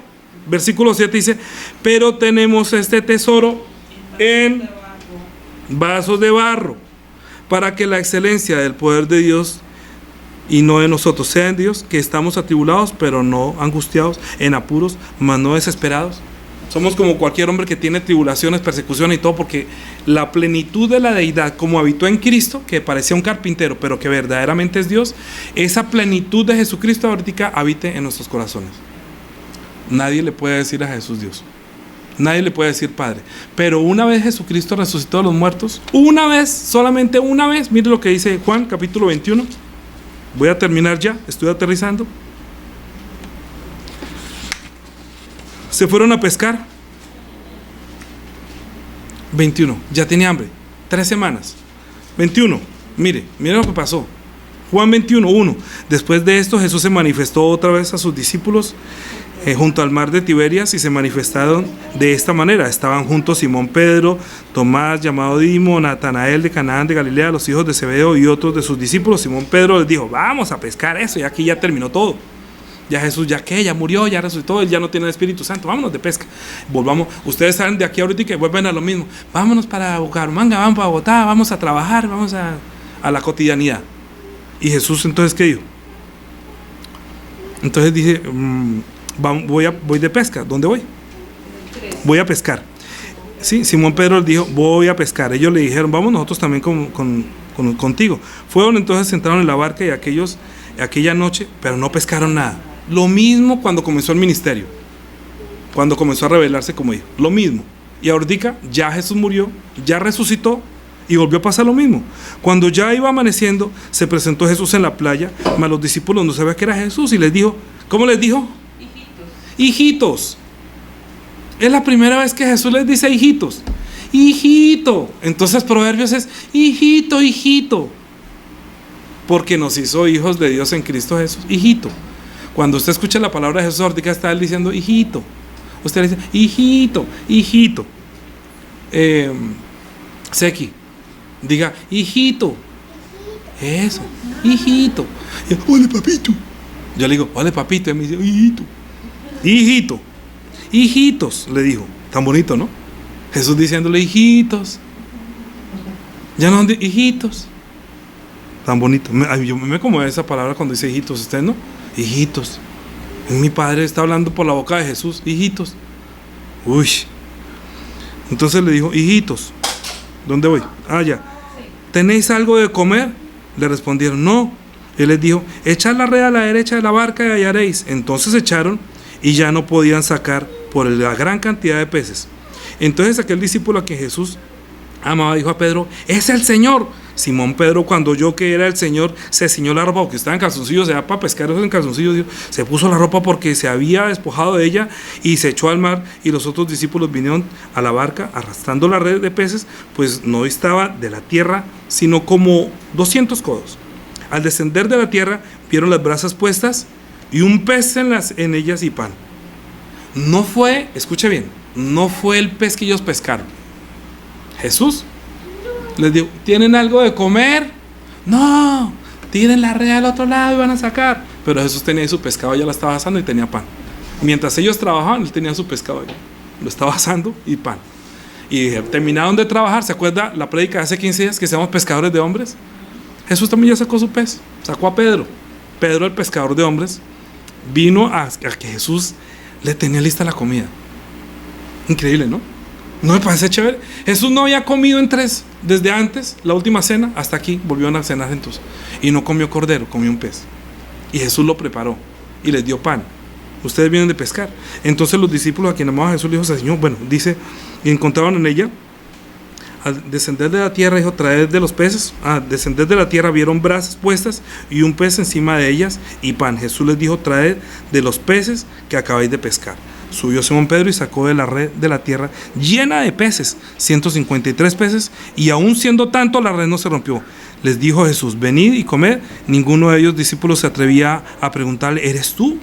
Speaker 1: versículo 7 dice, pero tenemos este tesoro en vasos de barro, para que la excelencia del poder de Dios y no de nosotros sea en Dios, que estamos atribulados, pero no angustiados, en apuros, mas no desesperados. Somos como cualquier hombre que tiene tribulaciones, persecuciones y todo, porque la plenitud de la deidad, como habitó en Cristo, que parecía un carpintero, pero que verdaderamente es Dios, esa plenitud de Jesucristo ahorita habite en nuestros corazones. Nadie le puede decir a Jesús Dios. Nadie le puede decir Padre. Pero una vez Jesucristo resucitó de los muertos, una vez, solamente una vez, mire lo que dice Juan, capítulo 21. Voy a terminar ya, estoy aterrizando. Se fueron a pescar. 21, ya tenía hambre. 3 semanas. 21, mire lo que pasó. Juan 21, 1. Después de esto Jesús se manifestó otra vez a sus discípulos junto al mar de Tiberias, y se manifestaron de esta manera. Estaban juntos Simón Pedro, Tomás llamado Dimo, Natanael de Canaán de Galilea, los hijos de Zebedeo y otros de sus discípulos. Simón Pedro les dijo, vamos a pescar eso, ya aquí ya terminó todo. Ya Jesús, ya murió, ya resucitó, él ya no tiene el Espíritu Santo, vámonos de pesca. Volvamos, ustedes salen de aquí ahorita y que vuelven a lo mismo. Vámonos para Bucaramanga, vamos para Bogotá, vamos a trabajar, vamos a la cotidianidad. Y Jesús, entonces, ¿qué dijo? Entonces dice, voy de pesca. ¿Dónde voy? Voy a pescar. Sí, Simón Pedro les dijo, voy a pescar. Ellos le dijeron, vamos nosotros también contigo. Fueron entonces, entraron en la barca y aquella noche, pero no pescaron nada. Lo mismo cuando comenzó el ministerio, cuando comenzó a revelarse como hijo, lo mismo. Y ahorita ya Jesús murió, ya resucitó y volvió a pasar lo mismo. Cuando ya iba amaneciendo, se presentó Jesús en la playa, mas los discípulos no sabían que era Jesús y les dijo, ¿cómo les dijo? Hijitos. Es la primera vez que Jesús les dice hijitos. Hijito. Entonces Proverbios es hijito, hijito. Porque nos hizo hijos de Dios en Cristo Jesús. Hijito. Cuando usted escucha la palabra de Jesús, ahorita está él diciendo hijito. Usted le dice hijito, hijito. Seki, diga hijito. Eso, hijito. Ole papito. Yo le digo, ole papito. Y me dice, hijito. Hijito. Hijitos, le dijo. Tan bonito, ¿no? Jesús diciéndole hijitos. Ya no, hijitos. Tan bonito. Yo me conmueve esa palabra cuando dice hijitos. ¿Usted no? Hijitos. Mi padre está hablando por la boca de Jesús. Hijitos. Uy. Entonces le dijo, hijitos. ¿Dónde voy? Ah, ya. ¿Tenéis algo de comer? Le respondieron, no. Él les dijo, echad la red a la derecha de la barca y hallaréis. Entonces echaron y ya no podían sacar por la gran cantidad de peces. Entonces aquel discípulo a quien Jesús amaba dijo a Pedro, es el Señor. Simón Pedro, cuando oyó que era el Señor, se ciñó la ropa, porque estaba en calzoncillos, se da para pescar en calzoncillos, se puso la ropa porque se había despojado de ella y se echó al mar. Y los otros discípulos vinieron a la barca arrastrando la red de peces, pues no estaba de la tierra sino como 200 codos. Al descender de la tierra vieron las brasas puestas y un pez en ellas y pan. No fue, escuche bien, no fue el pez que ellos pescaron. Jesús les dijo, ¿tienen algo de comer? No, tiren la red al otro lado y van a sacar. Pero Jesús tenía su pescado, ya lo estaba asando y tenía pan. Mientras ellos trabajaban, él tenía su pescado, lo estaba asando y pan. Y terminaron de trabajar. ¿Se acuerda la prédica de hace 15 días que seamos pescadores de hombres? Jesús también ya sacó su pez, sacó a Pedro. Pedro, el pescador de hombres, vino a que Jesús le tenía lista la comida. Increíble, ¿no? ¿No me parece chévere? Jesús no había comido desde antes, la última cena, hasta aquí, volvieron a cenar entonces. Y no comió cordero, comió un pez. Y Jesús lo preparó y les dio pan. Ustedes vienen de pescar. Entonces los discípulos a quien amaba Jesús le dijo, Señor, bueno, dice, y encontraban en ella, al descender de la tierra, dijo, traed de los peces. Al descender de la tierra vieron brasas puestas y un pez encima de ellas y pan. Jesús les dijo, traed de los peces que acabáis de pescar. Subió Simón Pedro y sacó de la red de la tierra llena de peces, 153 peces, y aún siendo tanto la red no se rompió. Les dijo Jesús, venid y comed. Ninguno de ellos discípulos se atrevía a preguntarle, ¿eres tú?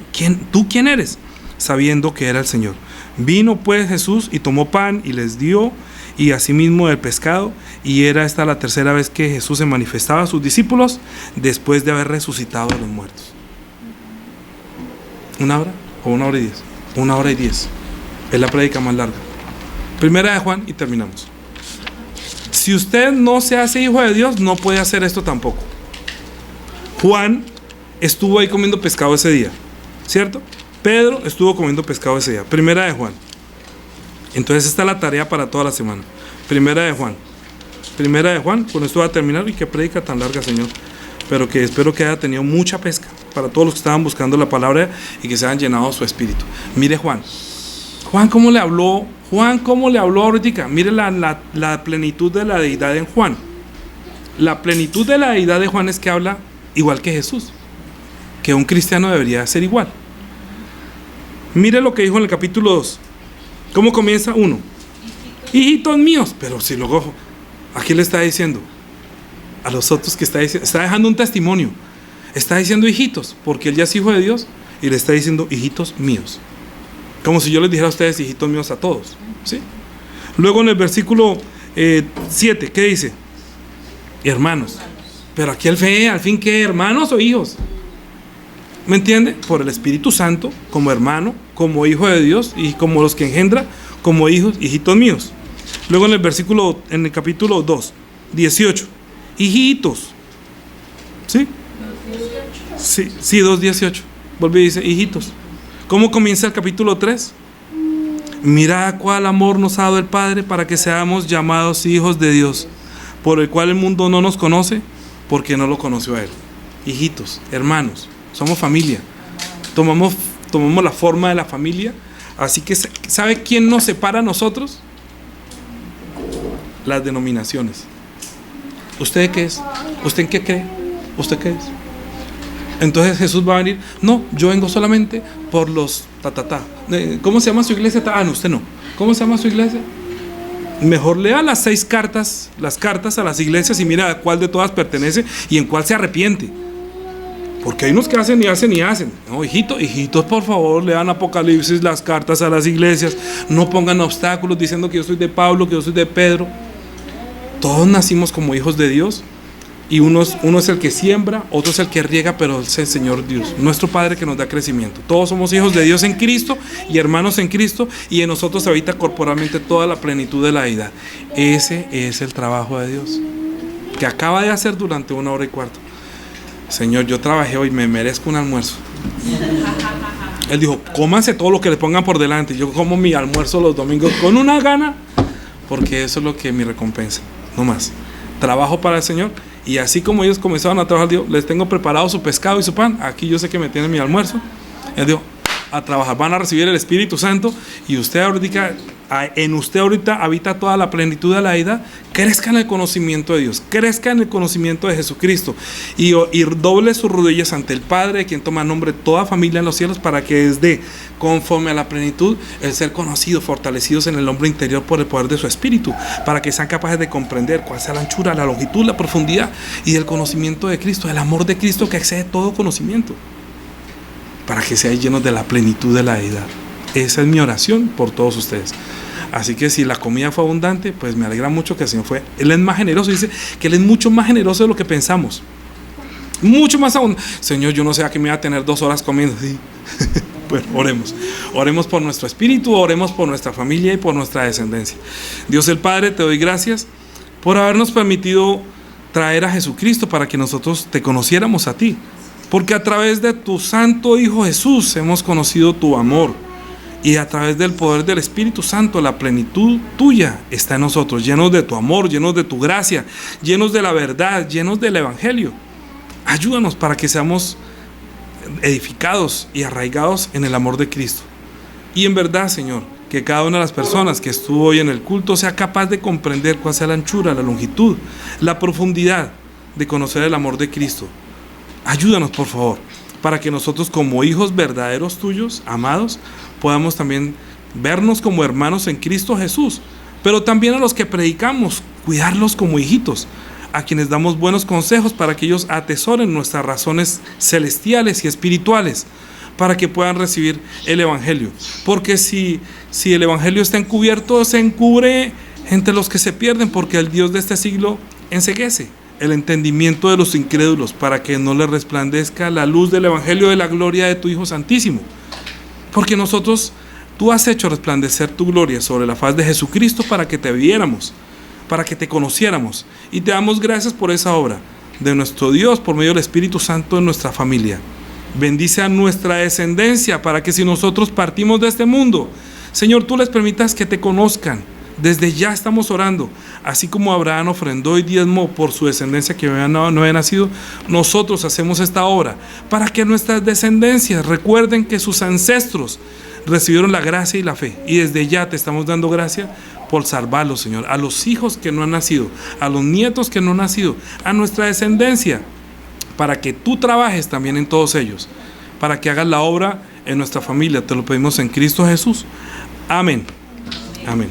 Speaker 1: ¿Tú quién eres? Sabiendo que era el Señor. Vino pues Jesús y tomó pan y les dio, y asimismo el pescado, y era esta la tercera vez que Jesús se manifestaba a sus discípulos después de haber resucitado de los muertos. ¿Una hora o 1 hora y 10? 1 hora y 10. Es la prédica más larga. Primera de Juan y terminamos. Si usted no se hace hijo de Dios, no puede hacer esto tampoco. Juan estuvo ahí comiendo pescado ese día, ¿cierto? Pedro estuvo comiendo pescado ese día. Primera de Juan. Entonces esta es la tarea para toda la semana. Primera de Juan. Primera de Juan, con esto va a terminar. Y qué prédica tan larga, Señor. Pero que espero que haya tenido mucha pesca para todos los que estaban buscando la palabra y que se hayan llenado su espíritu. Mire Juan. Juan, ¿cómo le habló? Juan, ¿cómo le habló ahorita? Mire la plenitud de la deidad en Juan. La plenitud de la deidad de Juan es que habla igual que Jesús. Que un cristiano debería ser igual. Mire lo que dijo en el capítulo 2. ¿Cómo comienza? 1. Hijitos míos. Pero si luego, ¿a quién le está diciendo? A los otros que está diciendo. Está dejando un testimonio. Está diciendo hijitos, porque él ya es hijo de Dios. Y le está diciendo hijitos míos. Como si yo les dijera a ustedes hijitos míos a todos, ¿sí? Luego en el versículo 7, ¿qué dice? Hermanos. Pero aquí al fin, ¿qué? ¿Hermanos o hijos? ¿Me entiende? Por el Espíritu Santo, como hermano, como hijo de Dios, y como los que engendra, como hijos, hijitos míos. Luego en el capítulo 2, 18, hijitos. ¿Sí? Sí, 2:18. Vuelve y dice, hijitos. ¿Cómo comienza el capítulo 3? Mirad cuál amor nos ha dado el Padre para que seamos llamados hijos de Dios, por el cual el mundo no nos conoce, porque no lo conoció a Él. Hijitos, hermanos, somos familia. Tomamos la forma de la familia. Así que, ¿sabe quién nos separa a nosotros? Las denominaciones. ¿Usted qué es? ¿Usted en qué cree? ¿Usted qué es? Entonces Jesús va a venir. No, yo vengo solamente por los ¿Cómo se llama su iglesia? No, usted no. ¿Cómo se llama su iglesia? Mejor lea las 6 cartas, las cartas a las iglesias, y mira a cuál de todas pertenece y en cuál se arrepiente. Porque hay unos que hacen y hacen y hacen. No, hijitos, por favor, lean Apocalipsis, las cartas a las iglesias. No pongan obstáculos diciendo que yo soy de Pablo, que yo soy de Pedro. Todos nacimos como hijos de Dios. Y uno es el que siembra, otro es el que riega, pero es el Señor Dios, nuestro Padre, que nos da crecimiento. Todos somos hijos de Dios en Cristo y hermanos en Cristo, y en nosotros habita corporalmente toda la plenitud de la deidad. Ese es el trabajo de Dios, que acaba de hacer durante 1 hora y cuarto. Señor, yo trabajé hoy, me merezco un almuerzo. Él dijo, cómanse todo lo que le pongan por delante. Yo como mi almuerzo los domingos con una gana, porque eso es lo que es mi recompensa, no más. Trabajo para el Señor. Y así como ellos comenzaron a trabajar, digo, les tengo preparado su pescado y su pan. Aquí yo sé que me tienen mi almuerzo. Él dijo, a trabajar, van a recibir el Espíritu Santo. Y en usted ahorita habita toda la plenitud de la deidad. Crezca en el conocimiento de Dios, crezca en el conocimiento de Jesucristo. Y doble sus rodillas ante el Padre, de quien toma nombre toda familia en los cielos, para que desde conforme a la plenitud el ser conocidos, fortalecidos en el hombre interior por el poder de su Espíritu, para que sean capaces de comprender cuál sea la anchura, la longitud, la profundidad y el conocimiento de Cristo, el amor de Cristo que excede todo conocimiento, para que sean llenos de la plenitud de la deidad. Esa es mi oración por todos ustedes. Así que si la comida fue abundante, pues me alegra mucho que el Señor Él es más generoso. Dice que Él es mucho más generoso de lo que pensamos. Mucho más abundante. Señor, yo no sé a qué me voy a tener 2 horas comiendo. Sí. Bueno, oremos. Oremos por nuestro espíritu, oremos por nuestra familia y por nuestra descendencia. Dios el Padre, te doy gracias por habernos permitido traer a Jesucristo para que nosotros te conociéramos a ti. Porque a través de tu Santo Hijo Jesús hemos conocido tu amor. Y a través del poder del Espíritu Santo, la plenitud tuya está en nosotros, llenos de tu amor, llenos de tu gracia, llenos de la verdad, llenos del Evangelio. Ayúdanos para que seamos edificados y arraigados en el amor de Cristo. Y en verdad, Señor, que cada una de las personas que estuvo hoy en el culto sea capaz de comprender cuál sea la anchura, la longitud, la profundidad de conocer el amor de Cristo. Ayúdanos, por favor, para que nosotros, como hijos verdaderos tuyos, amados, podamos también vernos como hermanos en Cristo Jesús, pero también a los que predicamos, cuidarlos como hijitos, a quienes damos buenos consejos para que ellos atesoren nuestras razones celestiales y espirituales, para que puedan recibir el Evangelio. Porque si el Evangelio está encubierto, se encubre entre los que se pierden, porque el Dios de este siglo enceguece el entendimiento de los incrédulos, para que no les resplandezca la luz del Evangelio de la gloria de tu Hijo Santísimo. Porque tú has hecho resplandecer tu gloria sobre la faz de Jesucristo para que te viéramos, para que te conociéramos. Y te damos gracias por esa obra de nuestro Dios por medio del Espíritu Santo en nuestra familia. Bendice a nuestra descendencia para que si nosotros partimos de este mundo, Señor, tú les permitas que te conozcan. Desde ya estamos orando, así como Abraham ofrendó y diezmó por su descendencia que no había nacido, nosotros hacemos esta obra para que nuestras descendencias recuerden que sus ancestros recibieron la gracia y la fe, y desde ya te estamos dando gracia por salvarlos, Señor, a los hijos que no han nacido, a los nietos que no han nacido, a nuestra descendencia, para que tú trabajes también en todos ellos, para que hagas la obra en nuestra familia. Te lo pedimos en Cristo Jesús. Amén. Amén.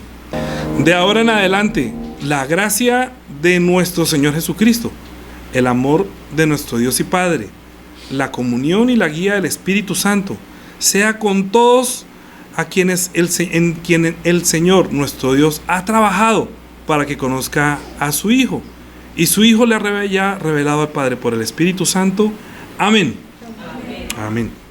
Speaker 1: De ahora en adelante, la gracia de nuestro Señor Jesucristo, el amor de nuestro Dios y Padre, la comunión y la guía del Espíritu Santo, sea con todos en quien el Señor, nuestro Dios, ha trabajado para que conozca a su Hijo. Y su Hijo le ha revelado al Padre por el Espíritu Santo. Amén. Amén. Amén.